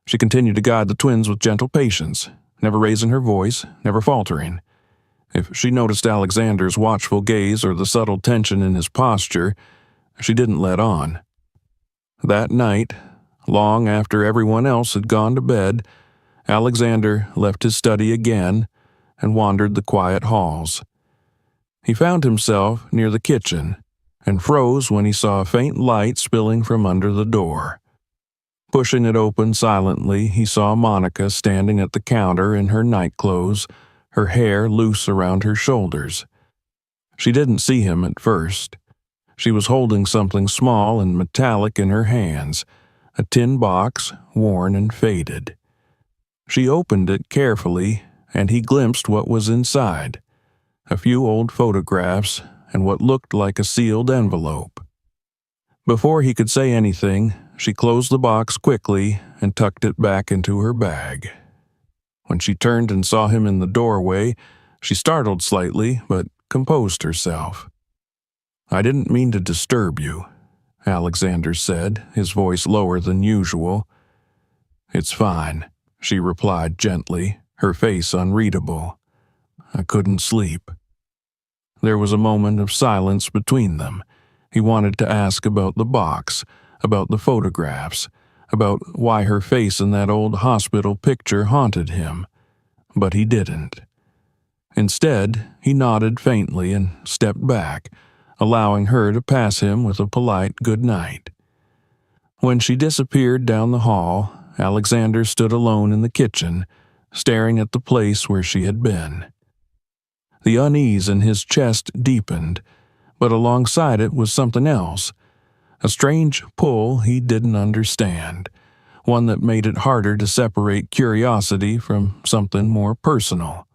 She continued to guide the twins with gentle patience, never raising her voice, never faltering. If she noticed Alexander's watchful gaze or the subtle tension in his posture, she didn't let on. That night, long after everyone else had gone to bed, Alexander left his study again and wandered the quiet halls. He found himself near the kitchen and froze when he saw a faint light spilling from under the door. Pushing it open silently, he saw Monica standing at the counter in her nightclothes, her hair loose around her shoulders. She didn't see him at first. She was holding something small and metallic in her hands, a tin box, worn and faded. She opened it carefully, and he glimpsed what was inside: a few old photographs and what looked like a sealed envelope. Before he could say anything, she closed the box quickly and tucked it back into her bag. When she turned and saw him in the doorway, she startled slightly, but composed herself. "I didn't mean to disturb you," Alexander said, his voice lower than usual. "It's fine," she replied gently, her face unreadable. "I couldn't sleep." There was a moment of silence between them. He wanted to ask about the box, about the photographs, about why her face in that old hospital picture haunted him, but he didn't. Instead, he nodded faintly and stepped back, allowing her to pass him with a polite good night. When she disappeared down the hall, Alexander stood alone in the kitchen, staring at the place where she had been. The unease in his chest deepened, but alongside it was something else, a strange pull he didn't understand, one that made it harder to separate curiosity from something more personal.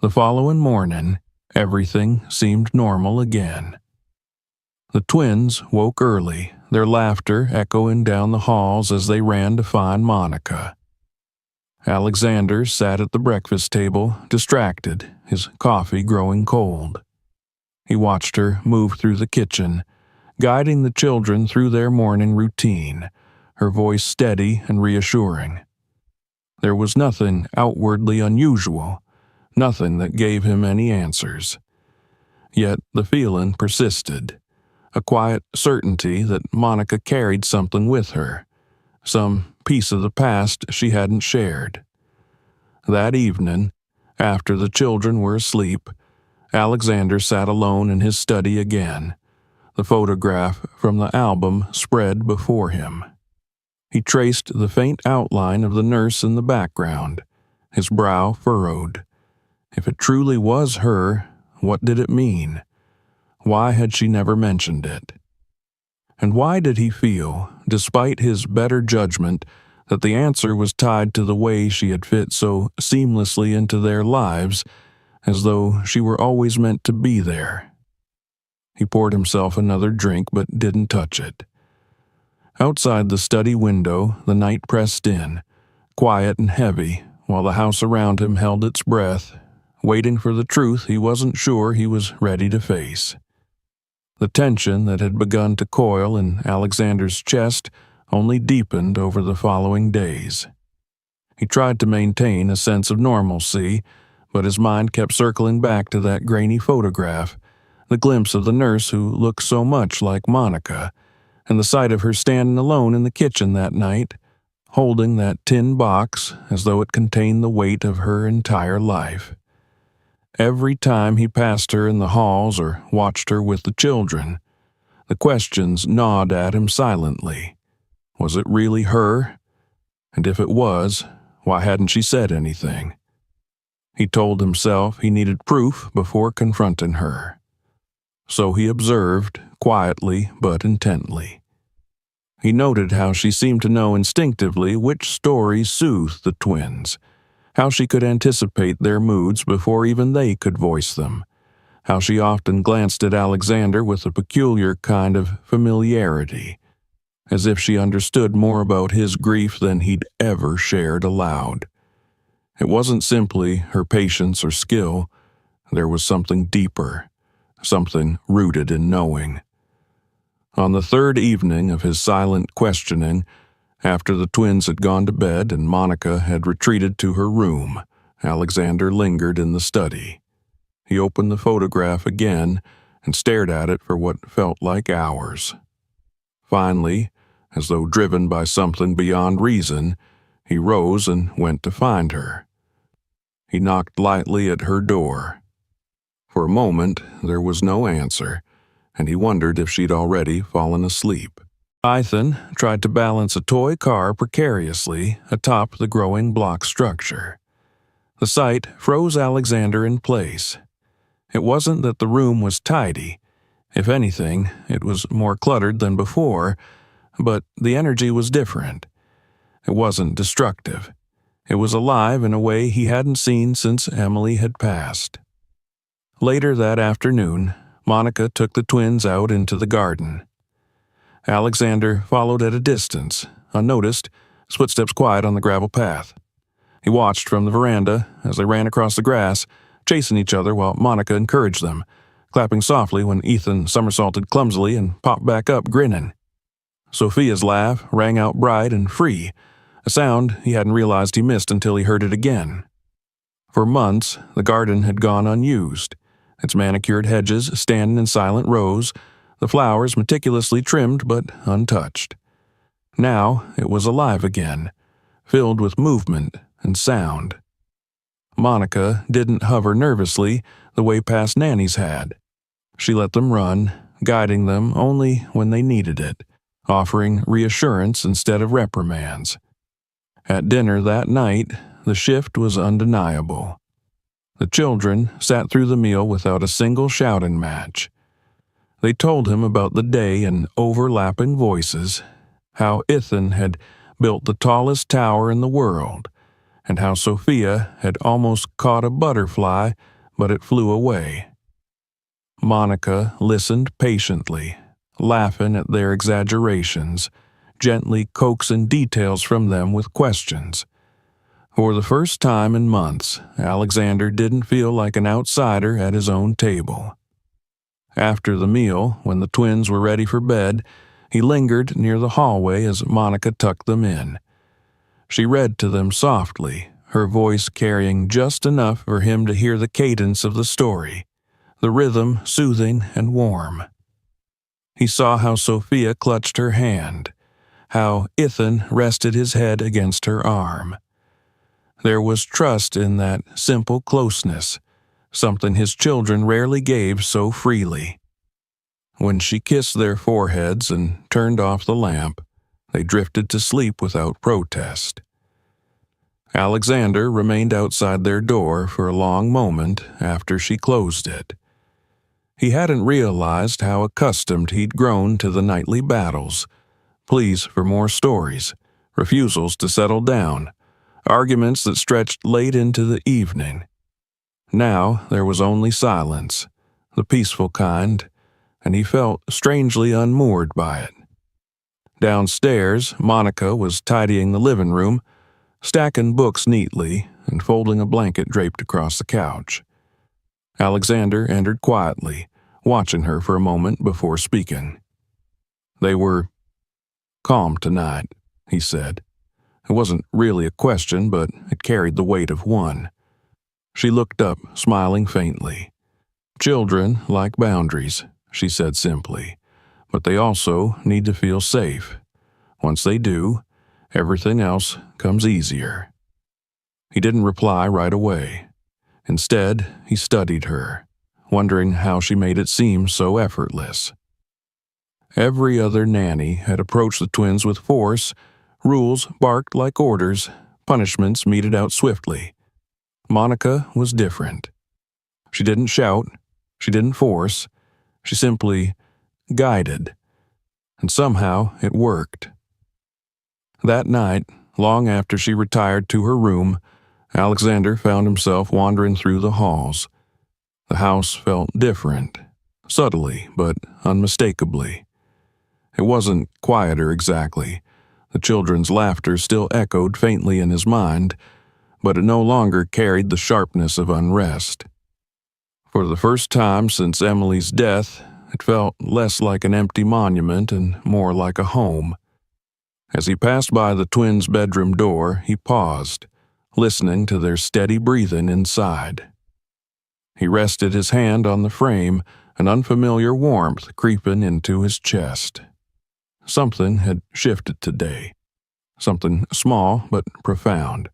The following morning, everything seemed normal again. The twins woke early, their laughter echoing down the halls as they ran to find Monica. Alexander sat at the breakfast table, distracted, his coffee growing cold. He watched her move through the kitchen, guiding the children through their morning routine, her voice steady and reassuring. There was nothing outwardly unusual, nothing that gave him any answers. Yet the feeling persisted, a quiet certainty that Monica carried something with her, some piece of the past she hadn't shared. That evening, after the children were asleep, Alexander sat alone in his study again, the photograph from the album spread before him. He traced the faint outline of the nurse in the background, his brow furrowed. If it truly was her, what did it mean? Why had she never mentioned it? And why did he feel, despite his better judgment, that the answer was tied to the way she had fit so seamlessly into their lives, as though she were always meant to be there? He poured himself another drink but didn't touch it. Outside the study window, the night pressed in, quiet and heavy, while the house around him held its breath, waiting for the truth he wasn't sure he was ready to face. The tension that had begun to coil in Alexander's chest only deepened over the following days. He tried to maintain a sense of normalcy, but his mind kept circling back to that grainy photograph, the glimpse of the nurse who looked so much like Monica, and the sight of her standing alone in the kitchen that night, holding that tin box as though it contained the weight of her entire life. Every time he passed her in the halls or watched her with the children, the questions gnawed at him silently. Was it really her? And if it was, why hadn't she said anything? He told himself he needed proof before confronting her. So he observed, quietly but intently. He noted how she seemed to know instinctively which stories soothed the twins, how she could anticipate their moods before even they could voice them, how she often glanced at Alexander with a peculiar kind of familiarity, as if she understood more about his grief than he'd ever shared aloud. It wasn't simply her patience or skill, there was something deeper, something rooted in knowing. On the third evening of his silent questioning, after the twins had gone to bed and Monica had retreated to her room, Alexander lingered in the study. He opened the photograph again and stared at it for what felt like hours. Finally, as though driven by something beyond reason, he rose and went to find her. He knocked lightly at her door. For a moment, there was no answer, and he wondered if she'd already fallen asleep. Ethan tried to balance a toy car precariously atop the growing block structure. The sight froze Alexander in place. It wasn't that the room was tidy. If anything, it was more cluttered than before, but the energy was different. It wasn't destructive. It was alive in a way he hadn't seen since Emily had passed. Later that afternoon, Monica took the twins out into the garden. Alexander followed at a distance, unnoticed, his footsteps quiet on the gravel path. He watched from the veranda as they ran across the grass, chasing each other while Monica encouraged them, clapping softly when Ethan somersaulted clumsily and popped back up grinning. Sophia's laugh rang out bright and free, a sound he hadn't realized he missed until he heard it again. For months, the garden had gone unused, its manicured hedges standing in silent rows, the flowers meticulously trimmed but untouched. Now it was alive again, filled with movement and sound. Monica didn't hover nervously the way past Nanny's had. She let them run, guiding them only when they needed it, offering reassurance instead of reprimands. At dinner that night, the shift was undeniable. The children sat through the meal without a single shouting match. They told him about the day in overlapping voices, how Ethan had built the tallest tower in the world, and how Sophia had almost caught a butterfly, but it flew away. Monica listened patiently, laughing at their exaggerations, gently coaxing details from them with questions. For the first time in months, Alexander didn't feel like an outsider at his own table. After the meal, when the twins were ready for bed, he lingered near the hallway as Monica tucked them in. She read to them softly, her voice carrying just enough for him to hear the cadence of the story, the rhythm soothing and warm. He saw how Sophia clutched her hand, how Ethan rested his head against her arm. There was trust in that simple closeness, something his children rarely gave so freely. When she kissed their foreheads and turned off the lamp, they drifted to sleep without protest. Alexander remained outside their door for a long moment after she closed it. He hadn't realized how accustomed he'd grown to the nightly battles, pleas for more stories, refusals to settle down, arguments that stretched late into the evening. Now there was only silence, the peaceful kind, and he felt strangely unmoored by it. Downstairs, Monica was tidying the living room, stacking books neatly and folding a blanket draped across the couch. Alexander entered quietly, watching her for a moment before speaking. They were calm tonight, he said. It wasn't really a question, but it carried the weight of one. She looked up, smiling faintly. Children like boundaries, she said simply, but they also need to feel safe. Once they do, everything else comes easier. He didn't reply right away. Instead, he studied her, wondering how she made it seem so effortless. Every other nanny had approached the twins with force, rules barked like orders, punishments meted out swiftly. Monica was different. She didn't shout, she didn't force, she simply guided. And somehow it worked. That night, long after she retired to her room, Alexander found himself wandering through the halls. The house felt different, subtly but unmistakably. It wasn't quieter exactly. The children's laughter still echoed faintly in his mind, but it no longer carried the sharpness of unrest. For the first time since Emily's death, it felt less like an empty monument and more like a home. As he passed by the twins' bedroom door, he paused, listening to their steady breathing inside. He rested his hand on the frame, an unfamiliar warmth creeping into his chest. Something had shifted today. Something small but profound.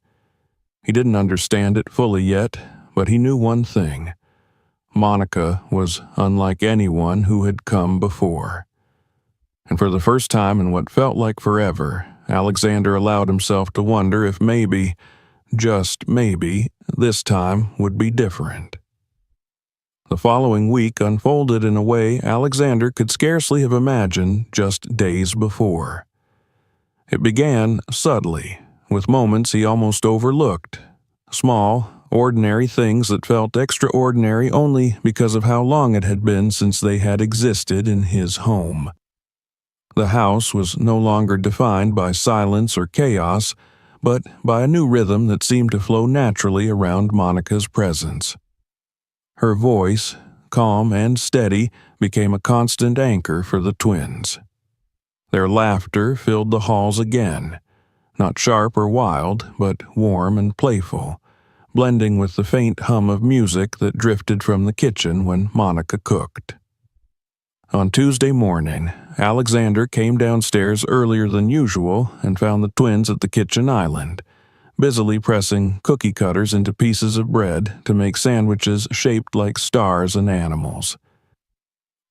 He didn't understand it fully yet, but he knew one thing. Monica was unlike anyone who had come before. And for the first time in what felt like forever, Alexander allowed himself to wonder if maybe, just maybe, this time would be different. The following week unfolded in a way Alexander could scarcely have imagined just days before. It began subtly, with moments he almost overlooked, small, ordinary things that felt extraordinary only because of how long it had been since they had existed in his home. The house was no longer defined by silence or chaos, but by a new rhythm that seemed to flow naturally around Monica's presence. Her voice, calm and steady, became a constant anchor for the twins. Their laughter filled the halls again, not sharp or wild, but warm and playful, blending with the faint hum of music that drifted from the kitchen when Monica cooked. On Tuesday morning, Alexander came downstairs earlier than usual and found the twins at the kitchen island, busily pressing cookie cutters into pieces of bread to make sandwiches shaped like stars and animals.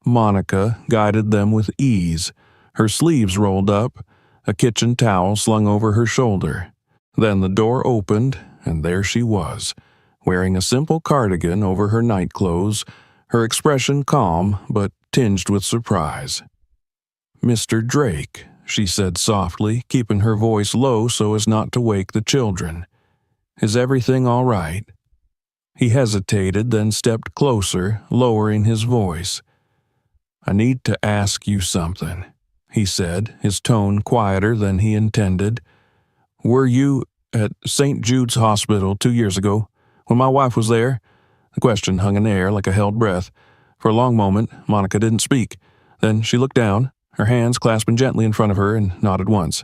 Monica guided them with ease, her sleeves rolled up, a kitchen towel slung over her shoulder. Then the door opened, and there she was, wearing a simple cardigan over her nightclothes, her expression calm but tinged with surprise. "Mr. Drake," she said softly, keeping her voice low so as not to wake the children. "Is everything all right?" He hesitated, then stepped closer, lowering his voice. "I need to ask you something," he said, his tone quieter than he intended. "Were you at St. Jude's Hospital 2 years ago, when my wife was there?" The question hung in the air like a held breath. For a long moment, Monica didn't speak. Then she looked down, her hands clasping gently in front of her, and nodded once.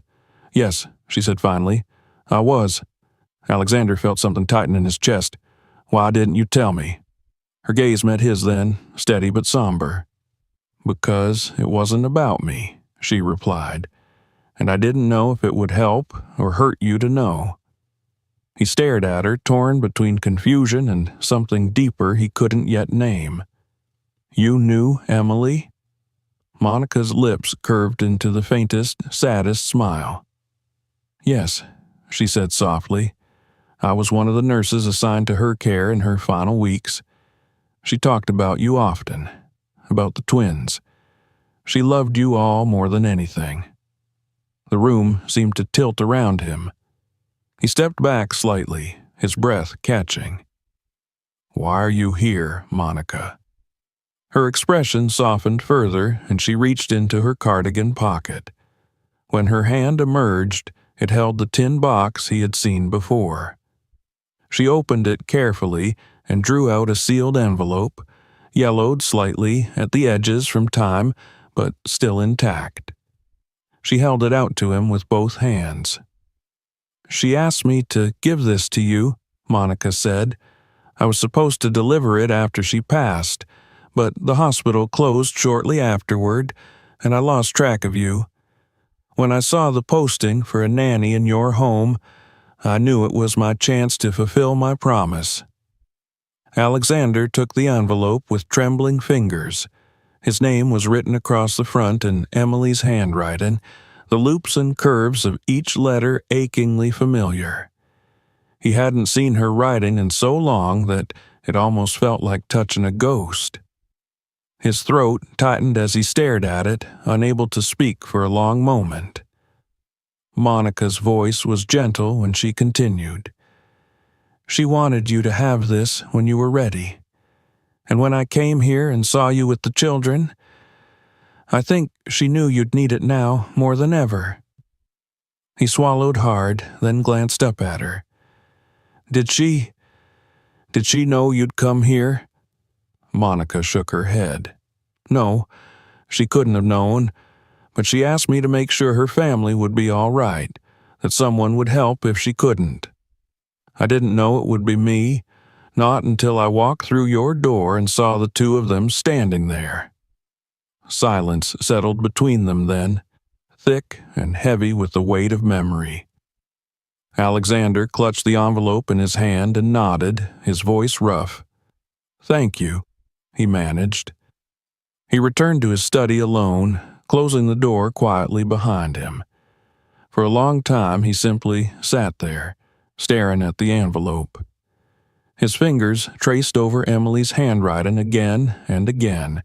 "Yes," she said finally. "I was." Alexander felt something tighten in his chest. "Why didn't you tell me?" Her gaze met his then, steady but somber. "Because it wasn't about me," she replied, "and I didn't know if it would help or hurt you to know." He stared at her, torn between confusion and something deeper he couldn't yet name. "You knew Emily?" Monica's lips curved into the faintest, saddest smile. "Yes," she said softly. "I was one of the nurses assigned to her care in her final weeks. She talked about you often, about the twins. She loved you all more than anything." The room seemed to tilt around him. He stepped back slightly, his breath catching. "Why are you here, Monica?" Her expression softened further, and she reached into her cardigan pocket. When her hand emerged, it held the tin box he had seen before. She opened it carefully and drew out a sealed envelope, yellowed slightly at the edges from time, but still intact. She held it out to him with both hands. "She asked me to give this to you," Monica said. "I was supposed to deliver it after she passed, but the hospital closed shortly afterward, and I lost track of you. When I saw the posting for a nanny in your home, I knew it was my chance to fulfill my promise." Alexander took the envelope with trembling fingers. His name was written across the front in Emily's handwriting, the loops and curves of each letter achingly familiar. He hadn't seen her writing in so long that it almost felt like touching a ghost. His throat tightened as he stared at it, unable to speak for a long moment. Monica's voice was gentle when she continued. "She wanted you to have this when you were ready. And when I came here and saw you with the children, I think she knew you'd need it now more than ever." He swallowed hard, then glanced up at her. Did she know you'd come here?" Monica shook her head. "No, she couldn't have known, but she asked me to make sure her family would be all right, that someone would help if she couldn't. I didn't know it would be me, not until I walked through your door and saw the two of them standing there." Silence settled between them then, thick and heavy with the weight of memory. Alexander clutched the envelope in his hand and nodded, his voice rough. "Thank you," he managed. He returned to his study alone, closing the door quietly behind him. For a long time he simply sat there, staring at the envelope. His fingers traced over Emily's handwriting again and again,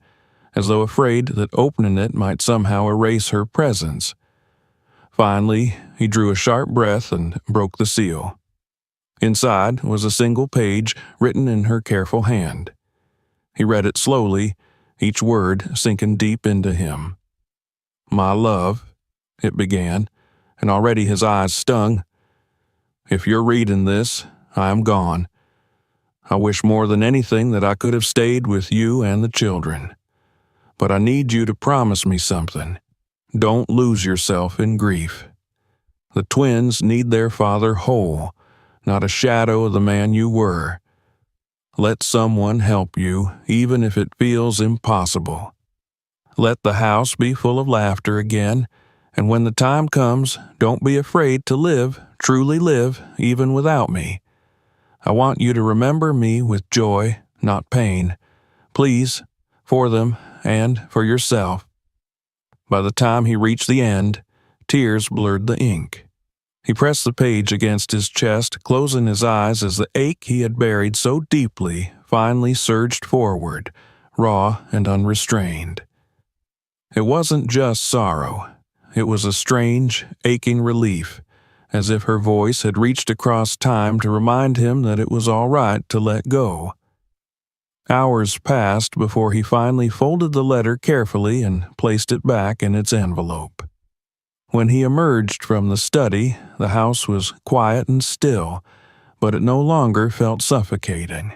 as though afraid that opening it might somehow erase her presence. Finally, he drew a sharp breath and broke the seal. Inside was a single page written in her careful hand. He read it slowly, each word sinking deep into him. "My love," it began, and already his eyes stung. If you're reading this, I'm gone. I wish more than anything that I could have stayed with you and the children. But I need you to promise me something. Don't lose yourself in grief. The twins need their father whole, not a shadow of the man you were. Let someone help you, even if it feels impossible. Let the house be full of laughter again, and when the time comes, don't be afraid to live, truly live, even without me. I want you to remember me with joy, not pain. Please, for them and for yourself. By the time he reached the end, tears blurred the ink. He pressed the page against his chest, closing his eyes as the ache he had buried so deeply finally surged forward, raw and unrestrained. It wasn't just sorrow. It was a strange, aching relief, as if her voice had reached across time to remind him that it was all right to let go. Hours passed before he finally folded the letter carefully and placed it back in its envelope. When he emerged from the study, the house was quiet and still, but it no longer felt suffocating.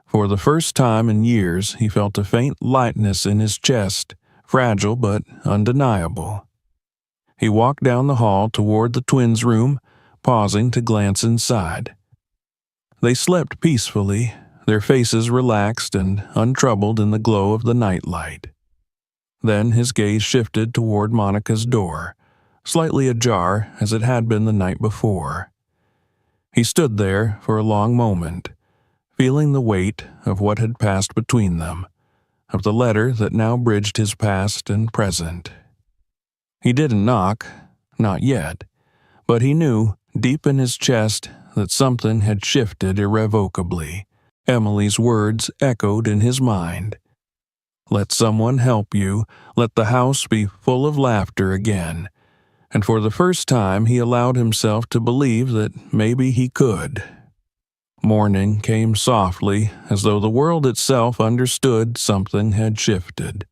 For the first time in years, he felt a faint lightness in his chest, fragile but undeniable. He walked down the hall toward the twins' room, pausing to glance inside. They slept peacefully, their faces relaxed and untroubled in the glow of the nightlight. Then his gaze shifted toward Monica's door, slightly ajar as it had been the night before. He stood there for a long moment, feeling the weight of what had passed between them, of the letter that now bridged his past and present. He didn't knock, not yet, but he knew, deep in his chest, that something had shifted irrevocably. Emily's words echoed in his mind. Let someone help you, let the house be full of laughter again. And for the first time he allowed himself to believe that maybe he could. Morning came softly, as though the world itself understood something had shifted.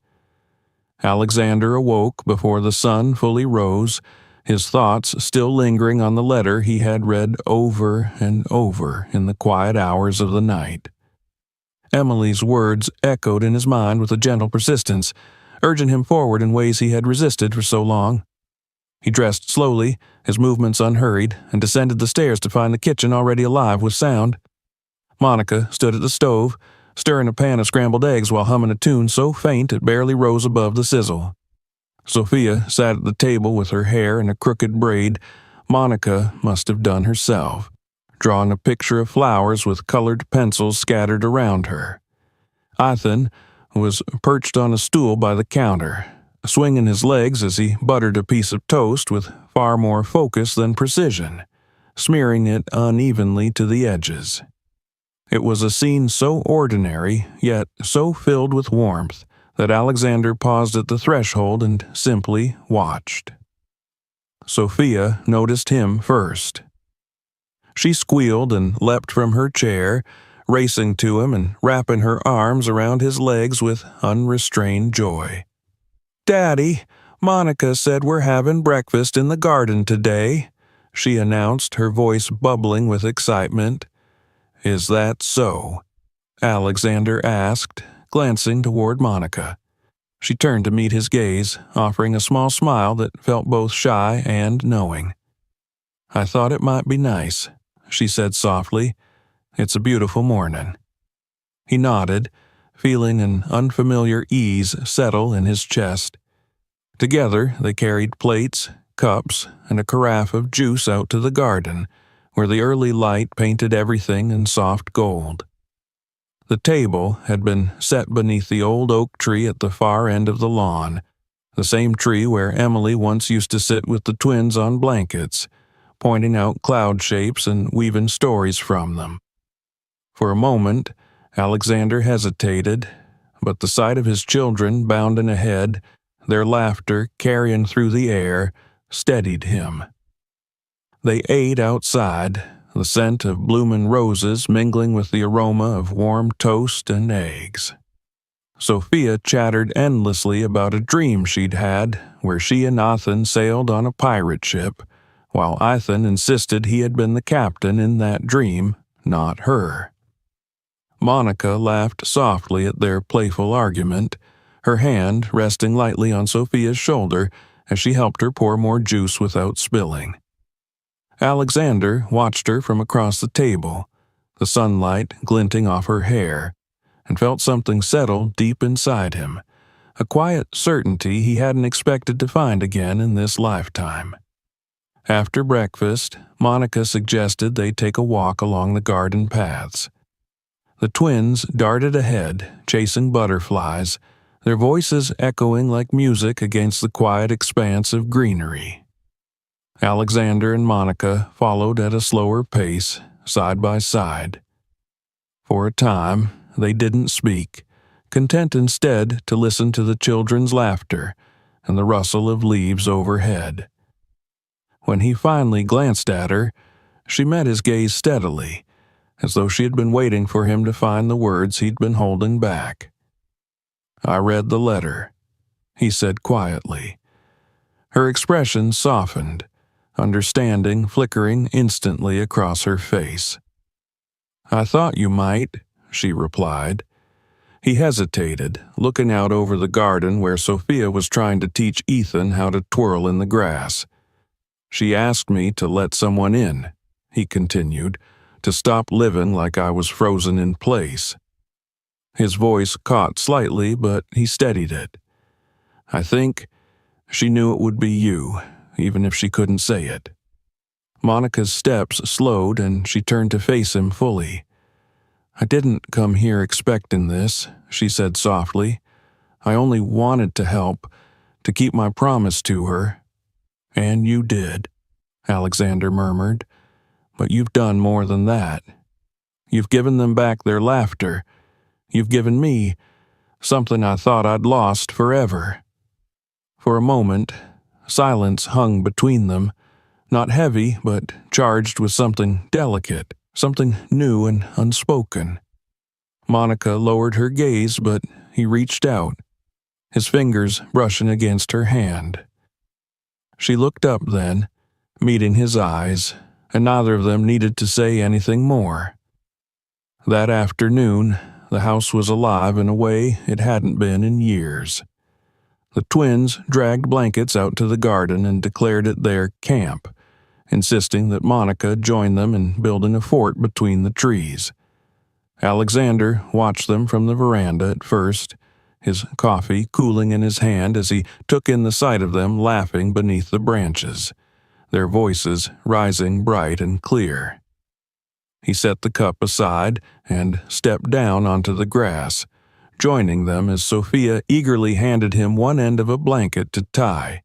Alexander awoke before the sun fully rose, his thoughts still lingering on the letter he had read over and over in the quiet hours of the night. Emily's words echoed in his mind with a gentle persistence, urging him forward in ways he had resisted for so long. He dressed slowly, his movements unhurried, and descended the stairs to find the kitchen already alive with sound. Monica stood at the stove, stirring a pan of scrambled eggs while humming a tune so faint it barely rose above the sizzle. Sophia sat at the table with her hair in a crooked braid Monica must have done herself, drawing a picture of flowers with colored pencils scattered around her. Ethan was perched on a stool by the counter, swinging his legs as he buttered a piece of toast with far more focus than precision, smearing it unevenly to the edges. It was a scene so ordinary, yet so filled with warmth, that Alexander paused at the threshold and simply watched. Sophia noticed him first. She squealed and leapt from her chair, racing to him and wrapping her arms around his legs with unrestrained joy. "Daddy, Monica said we're having breakfast in the garden today," she announced, her voice bubbling with excitement. "Is that so?" Alexander asked, glancing toward Monica. She turned to meet his gaze, offering a small smile that felt both shy and knowing. "I thought it might be nice," she said softly. "It's a beautiful morning." He nodded, feeling an unfamiliar ease settle in his chest. Together they carried plates, cups, and a carafe of juice out to the garden, where the early light painted everything in soft gold. The table had been set beneath the old oak tree at the far end of the lawn, the same tree where Emily once used to sit with the twins on blankets, pointing out cloud shapes and weaving stories from them. For a moment, Alexander hesitated, but the sight of his children bounding ahead, their laughter carrying through the air, steadied him. They ate outside, the scent of blooming roses mingling with the aroma of warm toast and eggs. Sophia chattered endlessly about a dream she'd had where she and Ethan sailed on a pirate ship, while Ethan insisted he had been the captain in that dream, not her. Monica laughed softly at their playful argument, her hand resting lightly on Sophia's shoulder as she helped her pour more juice without spilling. Alexander watched her from across the table, the sunlight glinting off her hair, and felt something settle deep inside him, a quiet certainty he hadn't expected to find again in this lifetime. After breakfast, Monica suggested they take a walk along the garden paths. The twins darted ahead, chasing butterflies, their voices echoing like music against the quiet expanse of greenery. Alexander and Monica followed at a slower pace, side by side. For a time, they didn't speak, content instead to listen to the children's laughter and the rustle of leaves overhead. When he finally glanced at her, she met his gaze steadily, as though she had been waiting for him to find the words he'd been holding back. "I read the letter," he said quietly. Her expression softened, understanding flickering instantly across her face. "I thought you might," she replied. He hesitated, looking out over the garden where Sophia was trying to teach Ethan how to twirl in the grass. "She asked me to let someone in," he continued, "to stop living like I was frozen in place." His voice caught slightly, but he steadied it. "I think she knew it would be you, even if she couldn't say it." Monica's steps slowed and she turned to face him fully. "I didn't come here expecting this," she said softly. "I only wanted to help, to keep my promise to her." "And you did," Alexander murmured. "But you've done more than that. You've given them back their laughter. You've given me something I thought I'd lost forever." For a moment, silence hung between them, not heavy, but charged with something delicate, something new and unspoken. Monica lowered her gaze, but he reached out, his fingers brushing against her hand. She looked up then, meeting his eyes, and neither of them needed to say anything more. That afternoon, the house was alive in a way it hadn't been in years. The twins dragged blankets out to the garden and declared it their camp, insisting that Monica join them in building a fort between the trees. Alexander watched them from the veranda at first, his coffee cooling in his hand as he took in the sight of them laughing beneath the branches, their voices rising bright and clear. He set the cup aside and stepped down onto the grass, joining them as Sophia eagerly handed him one end of a blanket to tie.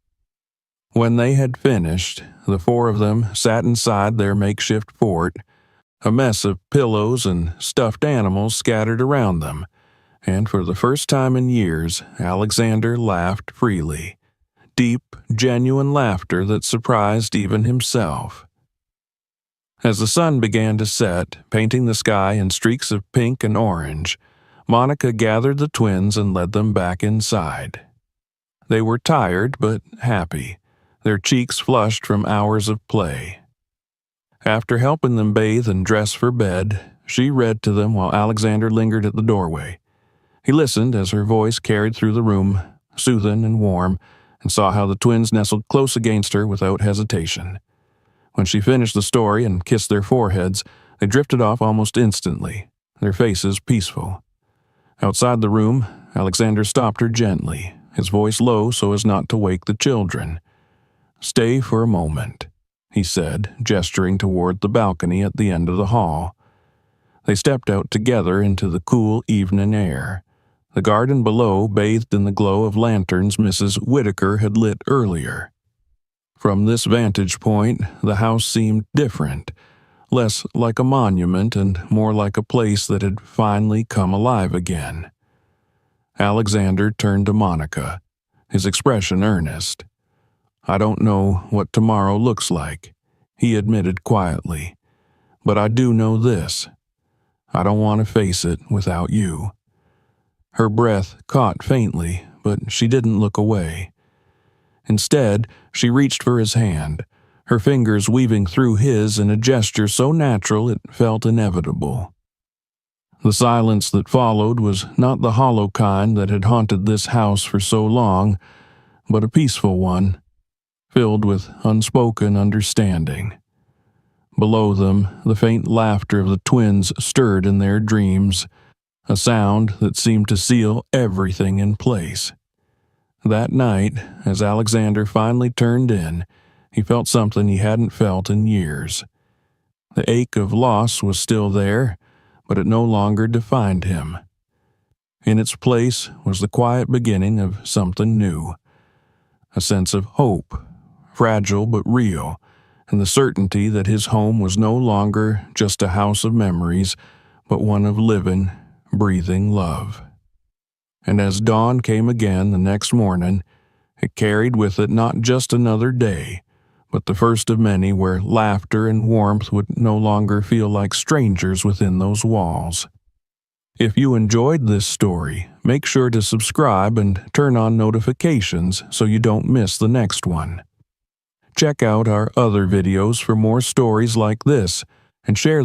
When they had finished, the four of them sat inside their makeshift fort, a mess of pillows and stuffed animals scattered around them, and for the first time in years, Alexander laughed freely, deep, genuine laughter that surprised even himself. As the sun began to set, painting the sky in streaks of pink and orange, Monica gathered the twins and led them back inside. They were tired but happy, their cheeks flushed from hours of play. After helping them bathe and dress for bed, she read to them while Alexander lingered at the doorway. He listened as her voice carried through the room, soothing and warm, and saw how the twins nestled close against her without hesitation. When she finished the story and kissed their foreheads, they drifted off almost instantly, their faces peaceful. Outside the room, Alexander stopped her gently, his voice low so as not to wake the children. "Stay for a moment," he said, gesturing toward the balcony at the end of the hall. They stepped out together into the cool evening air, the garden below bathed in the glow of lanterns Mrs. Whitaker had lit earlier. From this vantage point, the house seemed different, less like a monument and more like a place that had finally come alive again. Alexander turned to Monica, his expression earnest. "I don't know what tomorrow looks like," he admitted quietly, "but I do know this. I don't want to face it without you." Her breath caught faintly, but she didn't look away. Instead, she reached for his hand, her fingers weaving through his in a gesture so natural it felt inevitable. The silence that followed was not the hollow kind that had haunted this house for so long, but a peaceful one, filled with unspoken understanding. Below them, the faint laughter of the twins stirred in their dreams, a sound that seemed to seal everything in place. That night, as Alexander finally turned in, he felt something he hadn't felt in years. The ache of loss was still there, but it no longer defined him. In its place was the quiet beginning of something new, a sense of hope, fragile but real, and the certainty that his home was no longer just a house of memories, but one of living, breathing love. And as dawn came again the next morning, it carried with it not just another day, but the first of many where laughter and warmth would no longer feel like strangers within those walls. If you enjoyed this story, make sure to subscribe and turn on notifications so you don't miss the next one. Check out our other videos for more stories like this and share